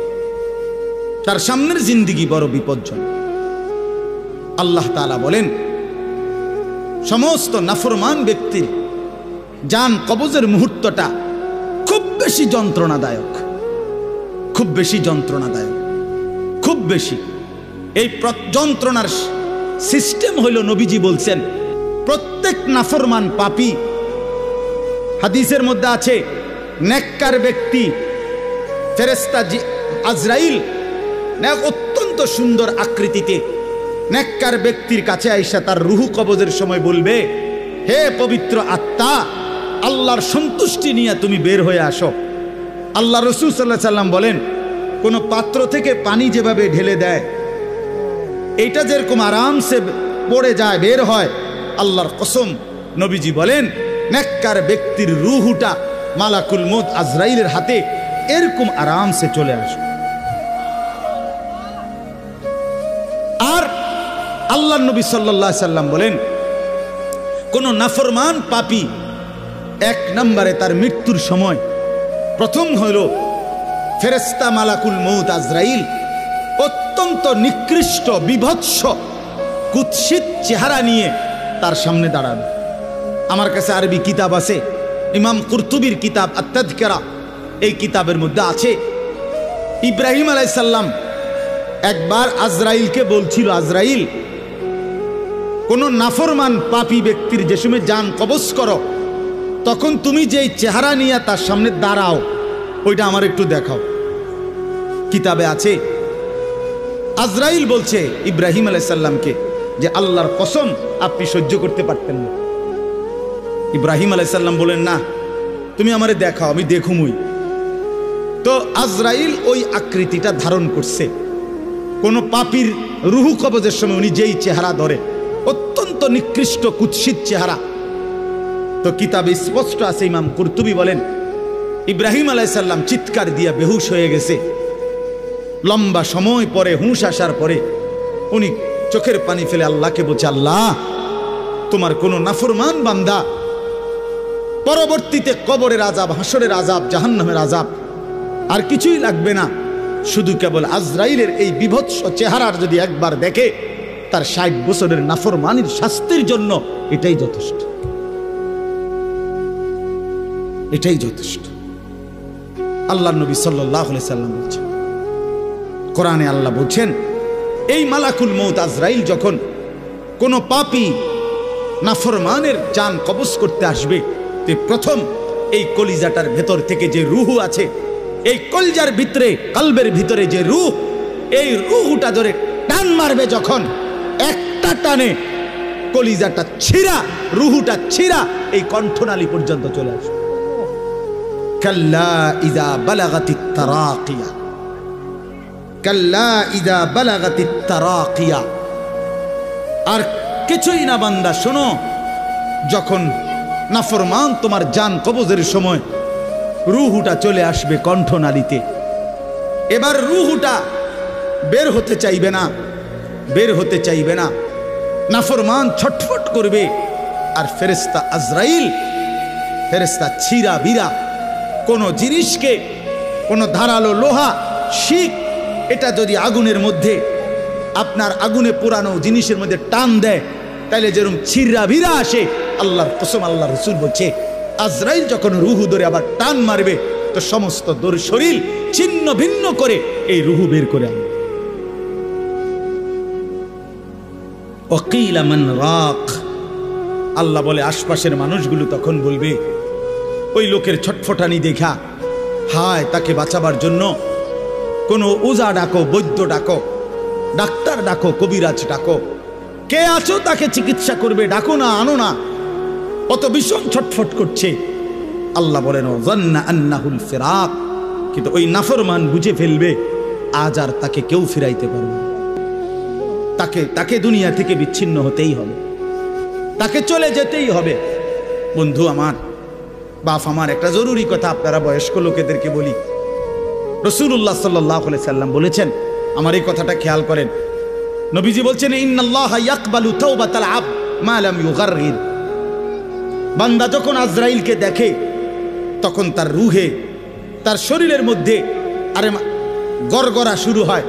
তার সামনের জিন্দেগি বড় বিপজ্জনক। আল্লাহ তাআলা বলেন সমস্ত নাফরমান ব্যক্তির জান কবজের মুহূর্তটা খুব বেশি যন্ত্রণাদায়ক, খুব বেশি যন্ত্রণাদায়ক, খুব বেশি। এই যন্ত্রণার সিস্টেম হইল, নবীজি বলছেন প্রত্যেক নাফরমান পাপী, হাদিসের মধ্যে আছে নেককার ব্যক্তি, ফেরেশতা আজরাইল অত্যন্ত সুন্দর আকৃতিতে নেককার ব্যক্তির কাছে আইসা তার রুহু কবজের সময় বলবে, হে পবিত্র আত্মা, আল্লাহর সন্তুষ্টি নিয়ে তুমি বের হয়ে আসো। আল্লাহ রাসূল সাল্লাল্লাহু আলাইহি সাল্লাম বলেন, কোন পাত্র থেকে পানি যেভাবে ঢেলে দেয় এইটা যেরকম আরামসে পড়ে যায়, বের হয়, আল্লাহর কসম নবীজি বলেন নেককার ব্যক্তির রূহটা মালাকুল মউত আজরাইলের হাতে এরকম আরামসে চলে আসে। আর আল্লাহ নবী সাল্লাল্লাহু আলাইহি সাল্লাম বলেন কোন নাফরমান পাপী এক নম্বরে তার মৃত্যুর সময় প্রথম হল ফেরেশতা মালাকুল মউত আজরাইল অত্যন্ত নিকৃষ্ট বিভৎস কুৎসিত চেহারা নিয়ে তার সামনে দাঁড়াবে। আমার কাছে আরবি কিতাব আছে, ইমাম কুরতুবির কিতাব আত-তাযকিরা, এই কিতাবের মধ্যে আছে ইব্রাহিম আলাইহিস সালাম একবার আজরাইলকে বলছিল, আজরাইল কোন নাফরমান পাপী ব্যক্তির যে সময় জান কবজ করো তখন তুমি যেই চেহারা নিয়ে তার সামনে দাঁড়াও ওইটা আমার একটু দেখাও। কিতাবে আছে আজরাইল বলছে ইব্রাহিম আলাইহিস সালামকে যে আল্লাহর কসম আপনি সহ্য করতে পারতেন না। ইব্রাহিম আলাইহিস সালাম বলেন না তুমি আমারে দেখাও, আমি দেখুমই। তো আজরাইল ওই আকৃতিটা ধারণ করছে। কোন পাপীর রূহ কবজের সময় উনি যেই চেহারা ধরে অত্যন্ত নিকৃষ্ট কুৎসিত চেহারা। তো কিতাবে স্পষ্ট আছে, ইমাম কুরতুবী বলেন ইব্রাহিম আলাইহিস সালাম চিৎকার দিয়ে বেহুশ হয়ে গেছে। লম্বা সময় পরে হুঁশ আসার পরে উনি চোখের পানি ফেলে আল্লাহকে বলছে, আল্লাহ তোমার কোন নাফরমান বান্দা পরবর্তীতে কবরের আযাব, হাসরের আযাব, জাহান্নামের আযাব আর কিছুই লাগবে না, শুধু কেবল আজরাইলের এই বিভৎস চেহারার যদি একবার দেখে তার ৬০ বছরের নাফরমানির শাস্তির জন্য এটাই যথেষ্ট, এটাই যথেষ্ট। আল্লাহ নবী সাল্লাল্লাহু আলাইহি সাল্লাম বলছেন, কোরআনে আল্লাহ বলছেন এই মালাকুল মউত আজরাইল যখন কোন পাপী নাফরমানের জান কবজ করতে আসবে তে প্রথম এই কলিজাটার ভেতর থেকে যে রূহ আছে, এই কলজার ভিতরে কলবের ভিতরে যে রূহ, এই রূহটা ধরে টান মারবে যখন, একটা টানে কলিজাটা ছিঁড়া, রূহটা ছিঁড়া এই কণ্ঠনালী পর্যন্ত চলে আসবে। কাল্লা ইযা বালাগাতিত তারাকিয়া, কাল্লা ইযা বালাগাতিত তারাকিয়া। আর কিছুই না বান্দা, শোনো, যখন নাফরমান তোমার জান কবজের সময় রূহটা চলে আসবে কণ্ঠনালীতে, এবার রূহটা বের হতে চাইবে না, বের হতে চাইবে না, নাফরমান ছটফট করবে। আর ফেরেশতা আজরাইল, ফেরেশতা ছিঁড়া বিরা কোন জিনিসকে, কোন ধারালো লোহা, শিক, এটা যদি আগুনের মধ্যে, আপনার আগুনে পোড়ানো জিনিসের মধ্যে টান দেয় তাহলে যেরকম ছিঁড়া বিরা আসে, আল্লাহর কসম আল্লাহ রাসূল বলছে আজরাইল যখন রূহ ধরে আবার টান মারবে তো সমস্ত শরীর ছিন্ন ভিন্ন করে এই রূহ বের করে আনবে। ওয়াকিলা মান রাক, আল্লাহ বলে আশপাশের মানুষগুলো তখন বলবে ওই লোকের ছটফটানি দেখা, হায় তাকে বাঁচাবার জন্য কোনো ওজা ডাকো, বৈদ্য ডাকো, ডাক্তার ডাকো, কবিরাজ ডাকো, কে আছো তাকে চিকিৎসা করবে, ডাকো না, আনো না, কত ভীষণ ছটফট করছে। আল্লাহ বলেন ওয়াযান্না আন্নাহুল ফিরাক, কিন্তু ওই নাফরমান বুঝে ফেলবে আজ আর তাকে কেউ ফিরাইতে পারবে না, তাকে দুনিয়া থেকে বিচ্ছিন্ন হতেই হবে, তাকে চলে যেতেই হবে। বন্ধু আমার, বাপ আমার, একটা জরুরি কথা আপনারা বয়স্ক লোকেদেরকে বলি। রাসূলুল্লাহ সাল্লাল্লাহু আলাইহি সাল্লাম বলেছেন, আমার এই কথাটা খেয়াল করেন, নবীজি বলছেন ইন্নাল্লাহা ইয়াকবালু তাওবাতাল আবদ মা লাম ইউগাররির। বান্দা যখন আজরাইলকে দেখে তখন তার রুহে, তার শরীরের মধ্যে আরে গড়গড়া শুরু হয়,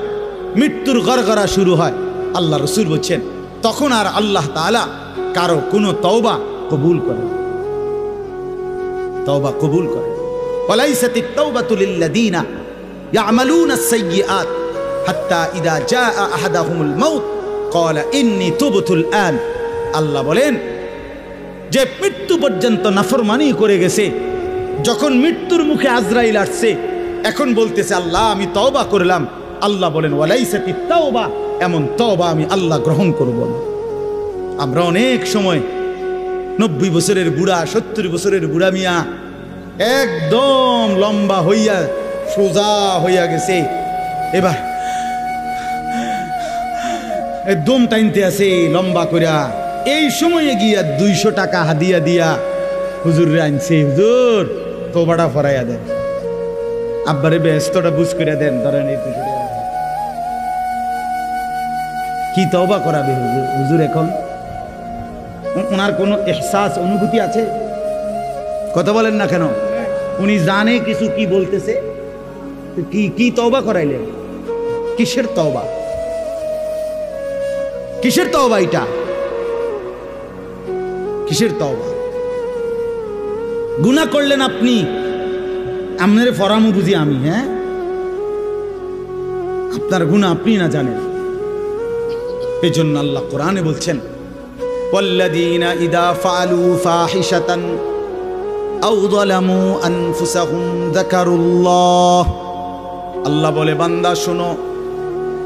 মৃত্যুর গড়গড়া শুরু হয়। আল্লাহ রাসূল বলছেন তখন আর আল্লাহ তাআলা কারো কোনো তওবা কবুল করে, তওবা কবুল করে। ওয়ালাইসাতিত তাওবাতু লিল্লাযিনা ইয়ামালুনা আস-সাইয়্যাত হাত্তা ইযা জাআ আহাদাহুমুল মাউত ক্বালা ইন্নী তুবতুল আন। আল্লাহ বলেন যে মৃত্যু পর্যন্ত নাফরমানি করে গেছে, যখন মৃত্যুর মুখে আজরাইল আসছে এখন বলতেছে আল্লাহ আমি তওবা করলাম। আল্লাহ বলেন ওয়ালাইসাতিত তাওবা, এমন তওবা আমি আল্লাহ গ্রহণ করব না। আমরা অনেক সময় 90 বছরের বুড়া, 70 বছরের বুড়া মিয়া একদম লম্বা হইয়া সোজা হইয়া গেছে, দম টাইনতে আছে লম্বা কইরা, এই সময়ে গিয়া 200 টাকা হাদিয়া দিয়া হুজুর আনছে, হুজুর তোবাটা ফরাইয়া দেন, আব্বারে ব্যস্তটা বুঝ করে দেন, ধরেন এই 200 টাকা। কি তওবা করাবে হুজুর? এখন ওনার কোনো এহসাস অনুভূতি আছে? কথা বলেন না কেন? উনি জানে কিছু কি বলতেছে, কি তওবা করাইলেন? কিসের তওবা? কিসের তওবা এটা? কিসের তওবা? গুনাহ করলেন আপনি, আপনার ফরামু বুঝি আমি? হ্যাঁ, আপনার গুনাহ আপনি না জানেন। এই জন্য আল্লাহ কোরআনে বলছেন, ওয়াল্লাযীনা ইযা ফাআলু ফাহিশাতান আও যালামু আনফুসাহুম যাকারুল্লাহ। আল্লাহ বলে, বান্দা শোনো,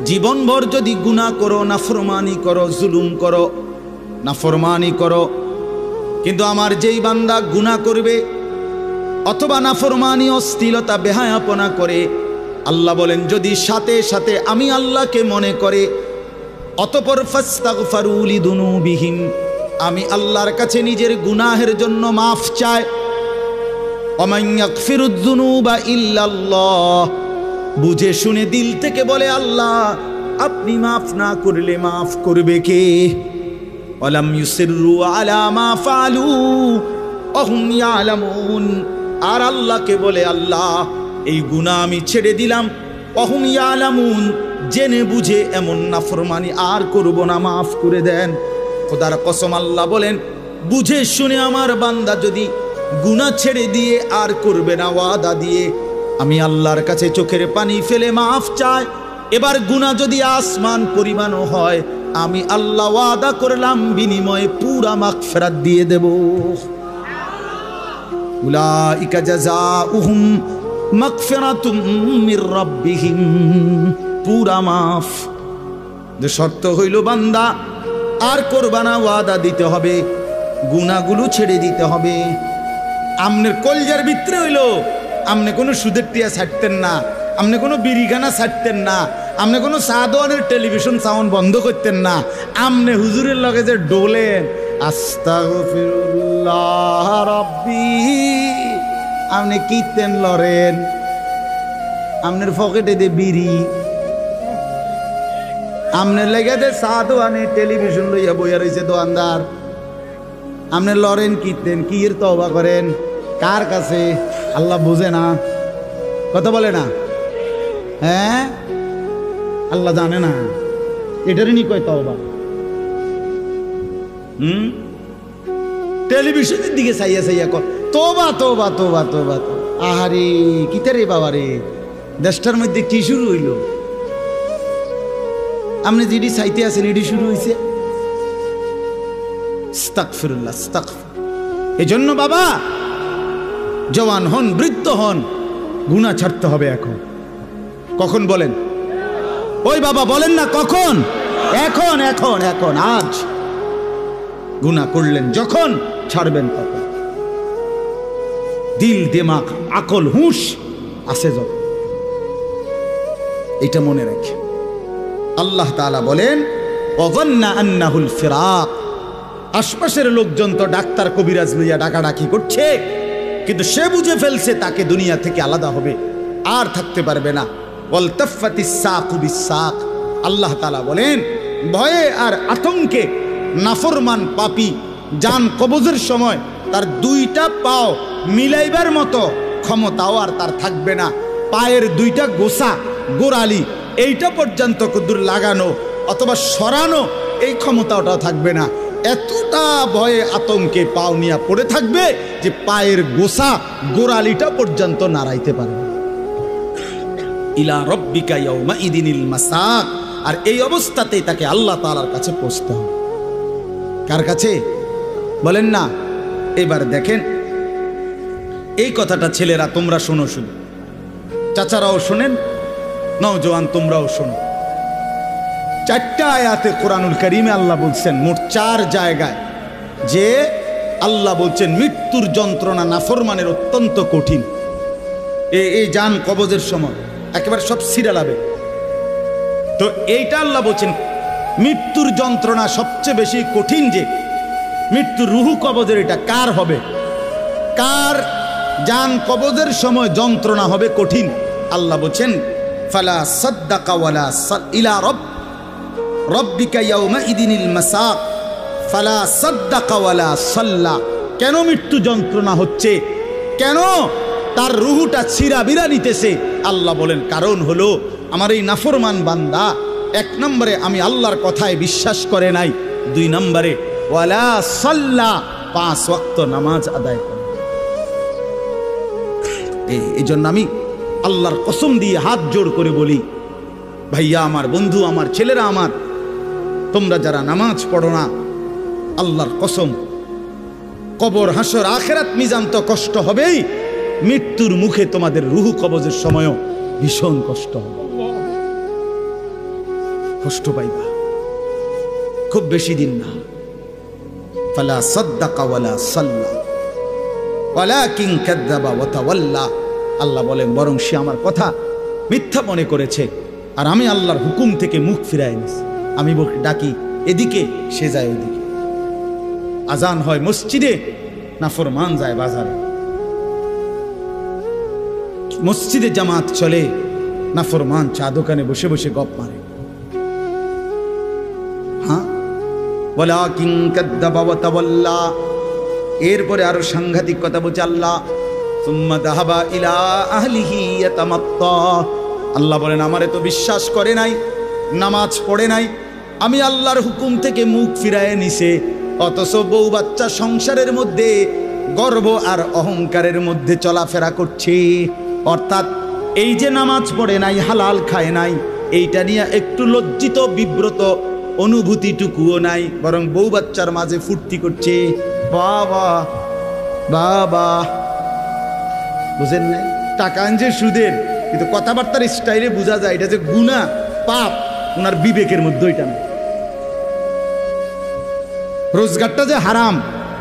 জীবনভর যদি গুনাহ করো, নাফরমানি করো, জুলুম করো, নাফরমানি করো, কিন্তু আমার যেই বান্দা গুনাহ করবে অথবা নাফরমানি, অশ্লীলতা, বেহায়াপনা করে, আল্লাহ বলেন যদি সাথে সাথে আমি আল্লাহকে মনে করে, অতঃপর ফাস্তাগফারু লিযুনুবিহিম, আমি আল্লাহর কাছে নিজের গুনাহের জন্য মাফ চায়, ওমান ইয়াগফিরুয যুনুবা ইল্লাল্লাহ, বুঝে শুনে দিল থেকে বলে আল্লাহ আপনি মাফ না করলে মাফ করবে কে? ওয়ালাম ইউসিররু আলা মা ফাআলু ওয়া হুম ইয়ালামুন, আর আল্লাহকে বলে আল্লাহ এই গুনাহ আমি ছেড়ে দিলাম, ওয়া হুম ইয়ালামুন, জেনে বুঝে এমন নাফরমানি আর করব না, মাফ করে দেন। খোদার কসম আল্লাহ বলেন, বুঝে শুনে আমার বান্দা যদি গুনাহ ছেড়ে দিয়ে আর করবে না, ওয়াদা দিয়ে আমি আল্লাহর কাছে চোখের পানি ফেলে মাফ চায়, এবার গুনাহ যদি আসমান পরিমাণও হয়, আমি আল্লাহ ওয়াদা করলাম বিনিময়ে পুরা মাগফিরাত দিয়ে দেব। উলাইকা জাযাউহুম মাগফিরাতুম মির রাব্বিহিম, পুরা মাফ। যে শর্ত হইল বান্দা আর করবা না, ওয়াদা দিতে হবে, গুনাহগুলো ছেড়ে দিতে হবে। আমনের কলজার ভিতরে হইল আমনে কোনো সুদের টিয়া ছাড়তেন না, আমনে কোনো বিড়িখানা ছাড়তেন না, আমনে কোনো সাদওয়ানের টেলিভিশন সাউন্ড বন্ধ করতেন না, আমনে হুজুরের লগে যে ডোলেন আস্তাগফিরুল্লাহ রাব্বি, আমনে কীর্তন লরেন, আমনের পকেটে দে বিড়ি, আমনের লেগে দে সাদওয়ানে টেলিভিশন লইয়া বইয়া রয়েছে দোকানদার, আমনে লরেন কীর্তেন, কি এর তওবা করেন কার কাছে? আল্লাহ বুঝে না? কথা বলে না? হ্যাঁ, আল্লাহ জানে না? এটারই নি কয় তওবা। টেলিভিশনের দিকে চাইয়া চাইয়া কর তোবা তোবা তোবা তোবা। আহারে কিতা রে বাবা রে, দেশটার মধ্যে কি শুরু হইল? আপনি যেটি চাইতে আছেন এটি শুরু হয়েছে। আস্তাগফিরুল্লাহ, আস্তাগফির। এজন্য বাবা জওয়ান হন, বৃদ্ধ হন, গুনাহ ছাড়তে হবে এখন। কখন বলেন? ওই বাবা বলেন না কখন? এখন এখন এখন, আজ। গুনাহ করলেন যখন, ছাড়বেন তখন। দিল, দিমাগ, আকল, হুঁশ আছে যখন, এটা মনে রাখে। আল্লাহ তাআলা বলেন, ওয়াযান্না আন্নাহুল ফিরাক, আশপাশের লোকজন তো ডাক্তার কবিরাজ লইয়া ডাকাডাকি করছে, কিন্তু সে বুঝে ফেলছে তাকে দুনিয়া থেকে আলাদা হবে, আর থাকতে পারবে না। ওয়ালতাফাতিস সাকু বিসাক, আল্লাহ তাআলা বলেন ভয়ে আর আতঙ্কে নাফরমান পাপী জান কবজের সময় তার দুইটা পাও মিলাইবার মতো ক্ষমতাও আর তার থাকবে না। পায়ের দুইটা গোসা, গোড়ালি, এইটা পর্যন্ত কুদুর লাগানো অথবা সরানো এই ক্ষমতাটাও থাকবে না। এতটা ভয়ে আতঙ্কে পাও নিয়ে পড়ে থাকবে যে পায়ের গোসা, গোড়ালিটা পর্যন্ত নাড়াইতে পারবে। ইলা রব্বিকা ইয়াউমা ইদিনিল মাসাক, আর এই অবস্থাতেই তাকে আল্লাহ তাআলার কাছে পৌঁছতে হবে। কার কাছে বলেন না? এবার দেখেন এই কথাটা ছেলেরা তোমরা শোনো, শুনো, চাচারাও শোনেন, নওজোয়ান তোমরাও শোনো। 4টা আয়াতে কোরআনুল কারীমে আল্লাহ বলছেন, মোট 4 জায়গায়, যে আল্লাহ বলছেন মৃত্যুর যন্ত্রণা নাফরমানের অত্যন্ত কঠিন। এই জান কবজের সময় একেবারে সব ছিঁড়ে লাবে। তো এইটা আল্লাহ বলছেন মৃত্যুর যন্ত্রণা সবচেয়ে বেশি কঠিন, যে মৃত্যুর রুহু কবজের এটা কার হবে, কার জান কবজের সময় যন্ত্রণা হবে কঠিন। আল্লাহ বলছেন ফালা সাদ্দাকা ওয়ালা ইলা রব্বিকা ইয়াউমা ইদিনিল মাসাক ফালা সাদ্দাকা ওয়ালা সাল্লা। কেন মৃত্যু যন্ত্রণা হচ্ছে, কেন তার রুহুটা ছিঁড়াবিরা নিতেছে? আল্লাহ বলেন কারণ হলো আমার এই নাফরমান বান্দা এক নম্বরে আমি আল্লাহর কথায় বিশ্বাস করে নাই, দুই নম্বরে ওয়ালা সাল্লা 5 ওয়াক্ত নামাজ আদায় করে। এই জন্য আমি আল্লাহর কসম দিয়ে হাত জোড় করে বলি, ভাইয়া আমার, বন্ধু আমার, ছেলেরা আমার, তোমরা যারা নামাজ পড়ো না, আল্লাহর কসম কবর, হাসর, আখিরাত, মিজান তো কষ্ট হবেই, মৃত্যুর মুখে তোমাদের রুহু কবজের সময়ও ভীষণ কষ্ট হবে, কষ্ট পাইবা, খুব বেশি দিন না। ফালা সাদ্দাকা ওয়ালা সাল্লা ওয়ালাকিন কাযাবা ওয়া তাওয়াল্লা। আল্লাহ বলেন বরং সে আমার কথা মিথ্যা মনে করেছে, আর আমি আল্লাহর হুকুম থেকে মুখ ফিরাই নিছি। আমি ডাকি এদিকে, সে যায় ওইদিকে। আজান হয় মসজিদে, নাফরমান যায় বাজারে। মসজিদে জামাত চলে, নাফরমান চা দোকানে বসে বসে গপ মারে। হ্যাঁ, ওয়ালাকিন কাযাবা ওয়া তাওয়াল্লা। এরপরে আরো সাংঘাতিক কথা বলছে আল্লাহ, সুম্মা যাহাবা ইলা আহলিহি ইয়াতামাত্তা। আল্লাহ বলেন আমারে তো বিশ্বাস করে নাই, নামাজ পড়ে নাই, আমি আল্লাহর হুকুম থেকে মুখ ফিরায় নিছে, অথচ বউ বাচ্চা সংসারের মধ্যে গর্ব আর অহংকারের মধ্যে চলাফেরা করছে। অর্থাৎ এই যে নামাজ পড়ে নাই, হালাল খায় নাই, এইটা নিয়ে একটু লজ্জিত বিব্রত অনুভূতিটুকুও নাই, বরং বউ বাচ্চার মাঝে ফুর্তি করছে। বাবা বাবা, বুঝেন নাই? টাকা আনছে সুদের, কিন্তু কথাবার্তার স্টাইলে বোঝা যায় এটা যে গুনাহ, পাপ, ওনার বিবেকের মধ্যে ওইটা না। রোজগারটা যে হারাম,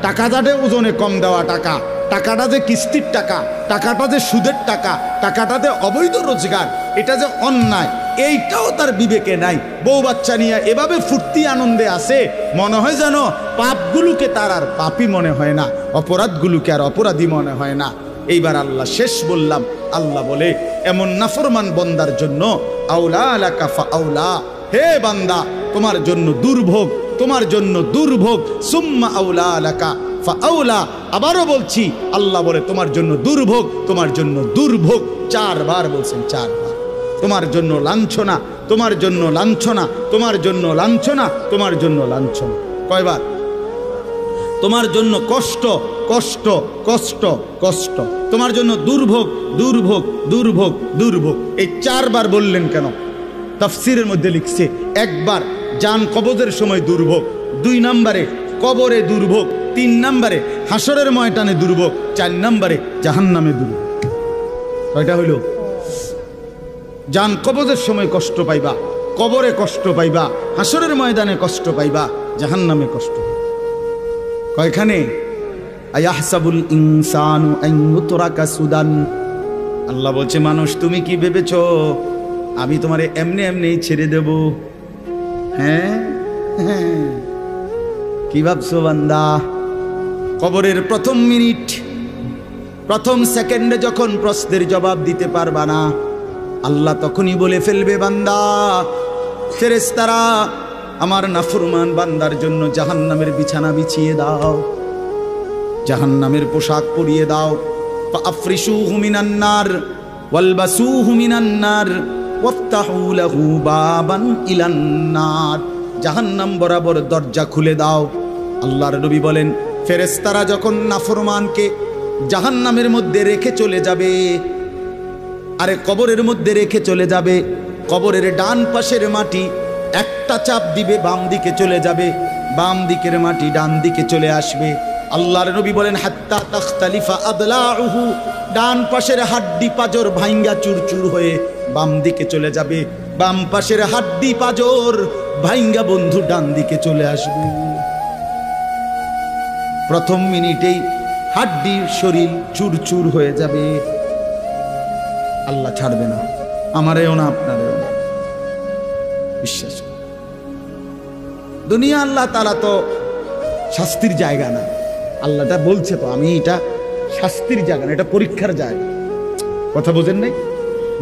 টাকাটা যে ওজনে কম দেওয়া টাকা, টাকাটা যে কিস্তির টাকা, টাকাটা যে সুদের টাকা, টাকাটা যে অবৈধ রোজগার, এটা যে অন্যায়, এইটাও তার বিবেকে নাই। বউ বাচ্চা নিয়ে এভাবে ফুর্তি আনন্দে আসে, মনে হয় যেন পাপগুলোকে তার আর পাপই মনে হয় না, অপরাধগুলোকে আর অপরাধী মনে হয় না। এইবার আল্লাহ শেষ বললাম, আল্লাহ বলে এমন নাফরমান বন্দার জন্য আউলা লাকা ফাআউলা, হে বান্দা তোমার জন্য দুর্ভোগ, তোমার জন্য দুর্ভোগ, সুম্মা আউলা লাকা ফাআউলা। আবারও বলছি, আল্লাহ বলে তোমার জন্য দুর্ভোগ, তোমার জন্য দুর্ভোগ, 4 বার বলছেন, 4 বার। তোমার জন্য লাঞ্ছনা, তোমার জন্য লাঞ্ছনা, তোমার জন্য লাঞ্ছনা, তোমার জন্য লাঞ্ছনা। কয়বার? তোমার জন্য কষ্ট, কষ্ট, কষ্ট, কষ্ট, তোমার জন্য দুর্ভোগ, দুর্ভোগ, দুর্ভোগ, দুর্ভোগ। এই 4 বার বললেন কেন? তাফসীরের মধ্যে লিখছে, একবার জান কবজের সময় দুর্ভোগ, 2 নম্বরে কবরে দুর্ভোগ, 3 নম্বরে হাসরের ময়দানে দুর্ভোগ, 4 নম্বরে জাহান্নামে দুর্ভোগ। কয়টা হইল? জান কবজের সময় কষ্ট পাইবা, কবরে কষ্ট পাইবা, হাসরের ময়দানে কষ্ট পাইবা, জাহান্নামে কষ্ট পাইবা। কয়খানে? আয়াহসাবুল ইনসানু আন ইউতরাকা সুদান। আল্লাহ বলছে মানুষ তুমি কি ভেবেছো আমি তোমারে এমনি এমনি ছেড়ে দেব? হ্যাঁ, কি ভাবছো বান্দা? কবরের প্রথম মিনিট, প্রথম সেকেন্ডে যখন প্রশ্নের জবাব দিতে পারবা না, আল্লাহ তখনই বলে ফেলবে বান্দা, ফেরেশতারা আমার নাফরমান বান্দার জন্য জাহান্নামের বিছানা বিছিয়ে দাও, জাহান্নামের পোশাক পরিয়ে দাও। ফাআফরিশুহু মিনান নার ওয়ালবাসুহু মিনান নার ওয়াফতাহু লাহু বাবান ইলান নার। জাহান্নাম বরাবর দরজা খুলে দাও। আল্লাহর নবী বলেন, ফেরেশতারা যখন নাফরমানকে জাহান্নামের মধ্যে রেখে চলে যাবে, আরে কবরের মধ্যে রেখে চলে যাবে, কবরের ডান পাশের মাটি একটা চাপ দিবে, বাম দিকে চলে যাবে, বাম দিকের মাটি ডান দিকে চলে আসবে। আল্লাহর নবী বলেন, হাত্তা তাখতালিফা আদলাউহু, ডান পাশের হাড্ডি পাজর ভাঙ্গা চুরচুর হয়ে বাম দিকে চলে যাবে, বাম পাশের হাড্ডি পাজর ভাঙ্গা বন্ধু ডান দিকে চলে আসবে। প্রথম মিনিটেই হাড্ডি শরীর চুরচুর হয়ে যাবে। আল্লাহ ছাড়বে না, আমারেও না আপনারেও না, বিশ্বাস। দুনিয়া আল্লাহ তাআলা তো শাস্তির জায়গা না। আল্লাহটা বলছে তো, আমি এটা শাস্তির জায়গা না, এটা পরীক্ষার জায়গা। কথা বোঝেন নাই?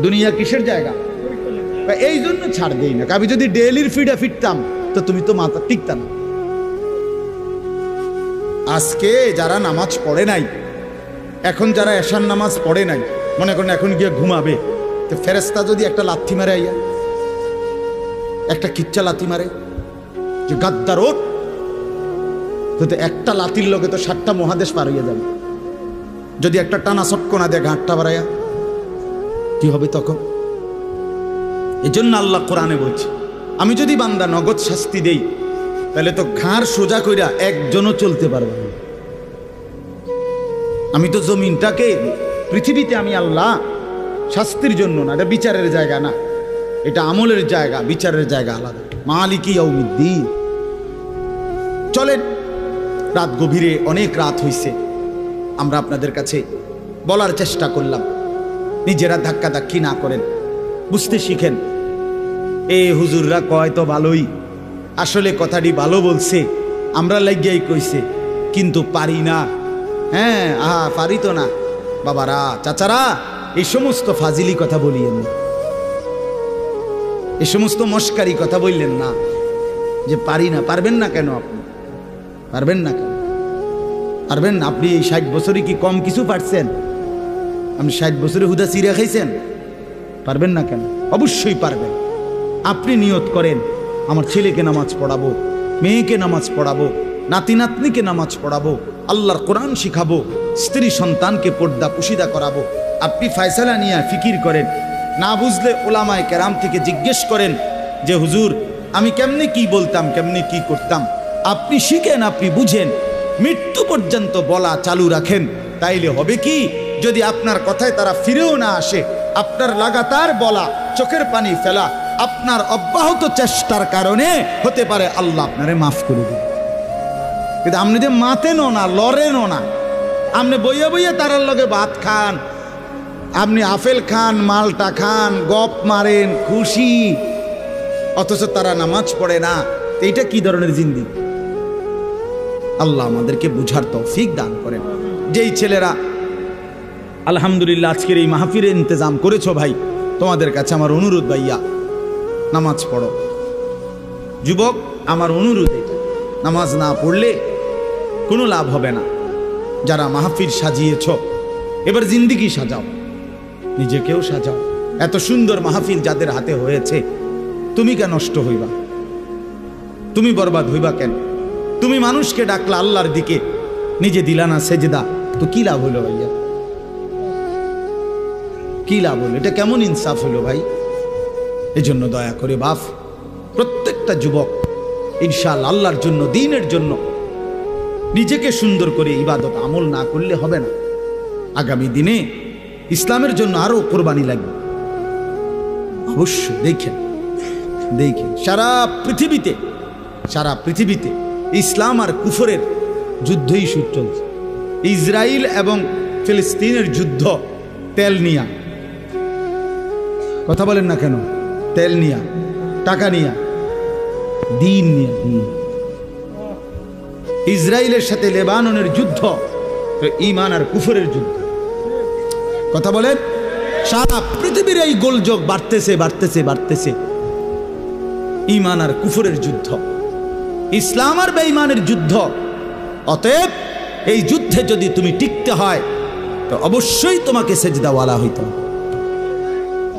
দুনিয়া কিসের জায়গা? এই জন্য ছাড় দেই না। আমি যদি ডেইলির ফিডে ফিরতাম তো তুমি তো মাথা টিকতাম না। আজকে যারা নামাজ পড়ে নাই, এখন যারা এশার নামাজ পড়ে নাই, মনে করেন এখন গিয়ে ঘুমাবে, তো ফেরেশতা যদি একটা লাথি মারে, আইয়া একটা কিচ্চা লাথি মারে যে গাদ্দার ওঠ, তো একটা লাথির লোকে তো 7টা মহাদেশ পার হইয়া যাবে। যদি একটা টানা চটকনা দেয় ঘাটটা বাড়াইয়া, কি হবে তখন? এই জন্য আল্লাহ কোরআনে বলছে, আমি যদি বান্দা নগদ শাস্তি দেই তাহলে তো ঘাড় সোজা কইরা একজনও চলতে পারবে না। আমি তো জমিনটাকে, পৃথিবীতে আমি আল্লাহ শাস্তির জন্য না, এটা বিচারের জায়গা না, এটা আমলের জায়গা, বিচারের জায়গা আলাদা। মালিকি ইয়াউমিদ্দিন। চলেন, রাত গভীরে, অনেক রাত হইছে, আমরা আপনাদের কাছে বলার চেষ্টা করলাম, নিজেরা ধাক্কা ধাক্কি না করেন, বুঝতে শিখেন। এ হুজুররা কয় তো ভালোই, আসলে কথাটি ভালো বলছে, আমরা লাগিয়াই কইছে, কিন্তু পারি না। হ্যাঁ, আহা পারি তো না। বাবারা, চাচারা, এই সমস্ত ফাজিলি কথা বলিয়েন না, এই সমস্ত মস্কারি কথা বললেন না যে পারি না। পারবেন না কেন? আপনি পারবেন না কেন? পারবেন না। আপনি এই 60 বছরে কি কম কিছু পারছেন? আপনি 60 বছরে হুদা চিড়া খাইছেন? পারবেন না কেন? অবশ্যই পারবেন। আপনি নিয়ত করেন, আমার ছেলেকে নামাজ পড়াবো, মেয়েকে নামাজ পড়াবো, নাতি নাতনিকে নামাজ পড়াবো, আল্লাহর কোরআন শিখাবো, স্ত্রী সন্তানকে পর্দা পুশিদা করাবো। আপনি ফয়সালা নিয়ে ফিকির করেন, না বুঝলে ওলামায়ে কেরাম থেকে জিজ্ঞেস করেন যে হুজুর আমি কেমনে কি বলতাম, কেমনে কি করতাম। আপনি শিখেন, আপনি বুঝেন, মৃত্যু পর্যন্ত বলা চালু রাখেন। তাইলে হবে কি, যদি আপনার কথায় তারা ফিরেও না আসে, আপনার লাগাতার বলা, চোখের পানি ফেলা, আপনার অব্যাহত চেষ্টার কারণে হতে পারে আল্লাহ আপনারে মাফ করে দেবে। কিন্তু আপনি যে মাতেনও না, লড়েনও না, আপনি বইয়া বইয়া তারার লগে ভাত খান, আপনি আপেল খান, মালটা খান, গপ মারেন, খুশি, অথচ তারা নামাজ পড়ে না। এইটা কি ধরনের জিন্দেগি? আল্লাহ আমাদেরকে বুঝার তৌফিক দান করেন। যেই ছেলেরা আলহামদুলিল্লাহ আজকের এই মাহফিলের ইন্তজাম করেছো, ভাই তোমাদের কাছে আমার অনুরোধ, ভাইয়া নামাজ পড়ো। যুবক, আমার অনুরোধ, নামাজ না পড়লে কোনো লাভ হবে না। যারা মাহফিল সাজিয়েছ, এবার জিন্দেগি সাজাও, নিজেকেও সাজাও। এত সুন্দর মাহফিল যাদের হাতে হয়েছে, তুমি কেন নষ্ট হইবা? তুমি বরবাদ হইবা কেন? তুমি মানুষকে ডাকলা আল্লাহর দিকে, নিজে দিলা না সেজদা, তো কি লাভ হলো ভাইয়া? কি লাভ হলো? এটা কেমন ইনসাফ হলো ভাই? এই জন্য দয়া করে বাপ, প্রত্যেকটা যুবক ইনশাআল্লাহ আল্লাহর জন্য, দ্বীনের জন্য নিজেকে সুন্দর করে ইবাদত আমল না করলে হবে না। আগামী দিনে ইসলামের জন্য আরো কোরবানি লাগবে। অবশ্যই দেখেন, দেখেন সারা পৃথিবীতে ইসলাম আর কুফরের যুদ্ধই শুরু চলছে। ইসরায়েল এবং ফিলিস্তিনের যুদ্ধ তেল নিয়া। কথা বলেন না কেন? তেল নিয়া, টাকা নিয়া, দিন নিয়া। ইসরায়েলের সাথে লেবাননের যুদ্ধ ঈমান আর কুফরের যুদ্ধ। কথা বলেন, সারা পৃথিবীর এই গোলযোগ বাড়তেছে। ঈমান আর কুফরের যুদ্ধ, ইসলাম আর বেঈমানের যুদ্ধ। অতএব এই যুদ্ধে যদি তুমি টিকতে হয় তো অবশ্যই তোমাকে সেজদাওয়ালা হইতে হবে।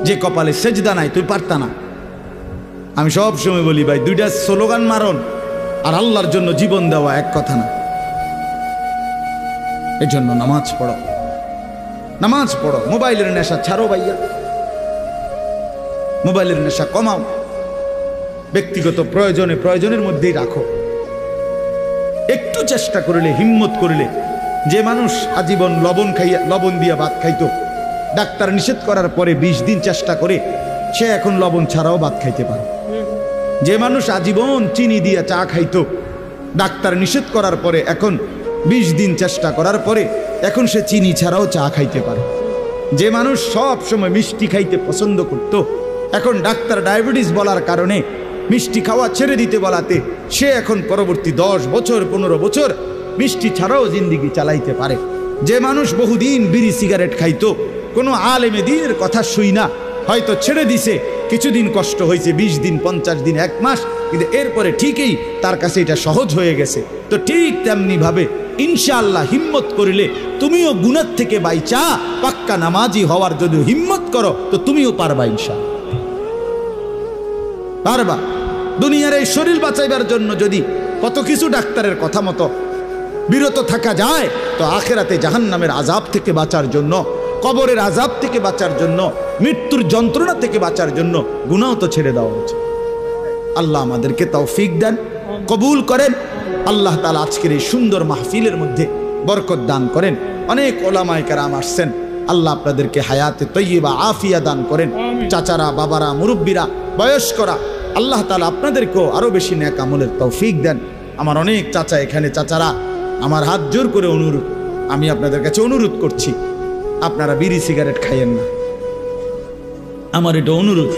যে কপালে সেজদা নাই, তুই পারতা না। আমি সব সময় বলি ভাই, দুইটা স্লোগান মারন আর আল্লাহর জন্য জীবন দেওয়া এক কথা না। এজন্য নামাজ পড়ো, নামাজ পড়ো। মোবাইলের নেশা ছাড়ো ভাইয়া, মোবাইলের নেশা কমাও। ব্যক্তিগত প্রয়োজনের মধ্যেই রাখো। একটু চেষ্টা করলে, হিম্মত করলে, যে মানুষ আজীবন লবণ দিয়ে ভাত খাইতো, ডাক্তার নিষেধ করার পরে 20 দিন চেষ্টা করে সে এখন লবণ ছাড়াও ভাত খাইতে পারে। যে মানুষ আজীবন চিনি দিয়ে চা খাইতো, ডাক্তার নিষেধ করার পরে এখন 20 দিন চেষ্টা করার পরে এখন সে চিনি ছাড়াও চা খাইতে পারে। যে মানুষ সব সময় মিষ্টি খাইতে পছন্দ করত, এখন ডাক্তার ডায়াবেটিস বলার কারণে মিষ্টি খাওয়া ছেড়ে দিতে বলাতে সে এখন পরবর্তী 10 বছর 15 বছর মিষ্টি ছাড়াও জিন্দিগি চালাইতে পারে। যে মানুষ বহুদিন বিড়ি সিগারেট খাইতো, কোনো আলেমে দ্বীনের কথা শুই না, হয়তো ছেড়ে দিছে, কিছুদিন কষ্ট হয়েছে, 20 দিন 50 দিন 1 মাস, কিন্তু এরপরে ঠিকই তার কাছে এটা সহজ হয়ে গেছে। তো ঠিক তেমনি ভাবে ইনশাআল্লাহ হিম্মত করিলে তুমিও গুনাহ থেকে বাইচা পাক্কা নামাজি হওয়ার যদি হিম্মত করো তো তুমিও পারবা, ইনশাআল্লাহ পারবা। দুনিয়ার এই শরীর বাঁচাইবার জন্য যদি কত কিছু ডাক্তারের কথা মতো বিরত থাকা যায়, তো আখেরাতে জাহান্নামের আযাব থেকে বাঁচার জন্য, কবরের আযাব থেকে বাঁচার জন্য, মৃত্যুর যন্ত্রণা থেকে বাঁচার জন্য গুনাহ তো ছেড়ে দেওয়া উচিত। আল্লাহ আমাদেরকে তৌফিক দেন, কবুল করেন। আল্লাহ তাআলা আজকের এই সুন্দর মাহফিলের মধ্যে বরকত দান করেন। অনেক ওলামায়ে কেরাম আসছেন, আল্লাহ আপনাদেরকে হায়াতে তয়্যিবা আফিয়া দান করেন। চাচারা, বাবারা, মুরব্বীরা, বয়স্করা, আল্লাহ তাআলা আপনাদেরকেও আরো বেশি নেক আমলের তৌফিক দেন। আমার অনেক চাচা এখানে, চাচারা আমার হাত জোর করে অনুরোধ, আমি আপনাদের কাছে অনুরোধ করছি, আপনারা বিড়ি সিগারেট খাইয়েন না। আমার এটা অনুরোধ।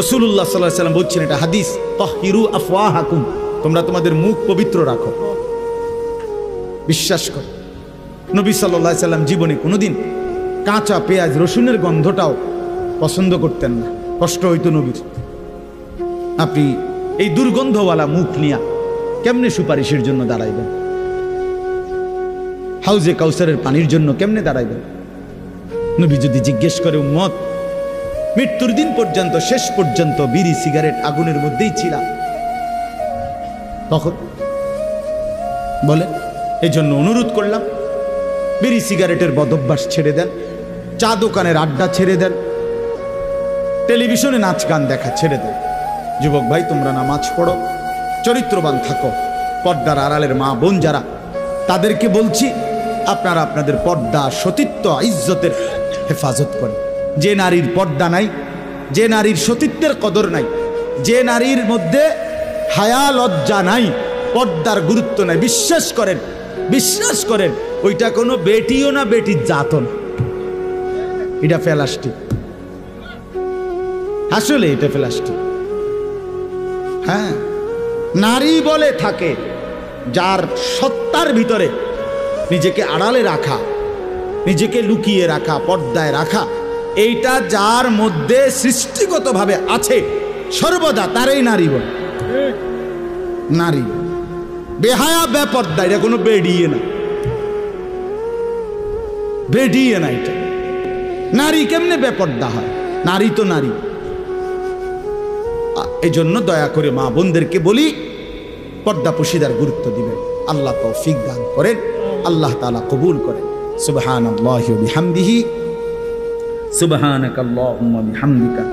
রাসূলুল্লাহ সাল্লাল্লাহু আলাইহি ওয়াসাল্লাম বলছেন, এটা হাদিস, তাহহিরু আফওয়াহাকুম, তোমরা তোমাদের মুখ পবিত্র রাখো। বিশ্বাস করো, নবী সাল্লাল্লাহু আলাইহি ওয়াসাল্লাম জীবনে কোনোদিন কাঁচা পেঁয়াজ রসুনের গন্ধটাও পছন্দ করতেন না, কষ্ট হইতো নবীর। আপনি এই দুর্গন্ধওয়ালা মুখ নিয়ে কেমনে সুপারিশের জন্য দাঁড়াইবেন? হাউজে কাউসারের পানির জন্য কেমনে দাঁড়াইবেন? নবী যদি জিজ্ঞেস করে, উম্মত মৃত্যুর দিন পর্যন্ত, শেষ পর্যন্ত বিড়ি সিগারেট আগুনের মধ্যেই ছিলা, তখন বলে, এই জন্য অনুরোধ করলাম, বিড়ি সিগারেটের বদভ্যাস ছেড়ে দেন, চা দোকানের আড্ডা ছেড়ে দেন, টেলিভিশনে নাচ গান দেখা ছেড়ে দেন। যুবক ভাই, তোমরা নামাজ পড়ো, চরিত্রবান থাকো। পর্দার আড়ালের মা বোন যারা, তাদেরকে বলছি, আপনারা আপনাদের পর্দা, সতীত্ব, ইজ্জতের হেফাজত করেন। যে নারীর পর্দা নাই, যে নারীর সতীত্বের কদর নাই, যে নারীর মধ্যে হায়া লজ্জা নাই, পর্দার গুরুত্ব নাই, বিশ্বাস করেন, বিশ্বাস করেন, ওইটা কোনো বেটিও না, বেটির জাতও না, এটা প্লাস্টিক। আসলে এটা প্লাস্টিক। হ্যাঁ, নারী বলে থাকে যার সত্তার ভিতরে নিজেকে আড়ালে রাখা, নিজেকে লুকিয়ে রাখা, পর্দায় রাখা, এইটা যার মধ্যে সৃষ্টিগতভাবে আছে সর্বদা, তারই নারী বলে। নারী বেহায়া, বেপর্দা, এটা কোনো বেডিয়ে না, বেডিয়ে না। এটা নারী কেমনে বেপর্দা হয়? নারী তো নারী। এই জন্য দয়া করে মা বোনদেরকে বলি, পর্দা পুশিদার গুরুত্ব দিবেন। আল্লাহ তৌফিক দান করেন, আল্লাহ তাআলা কবুল করেন। সুবহানাল্লাহি ওয়া বিহামদিহি, সুবহানাকাল্লাহুম্মা বিহামদিকা।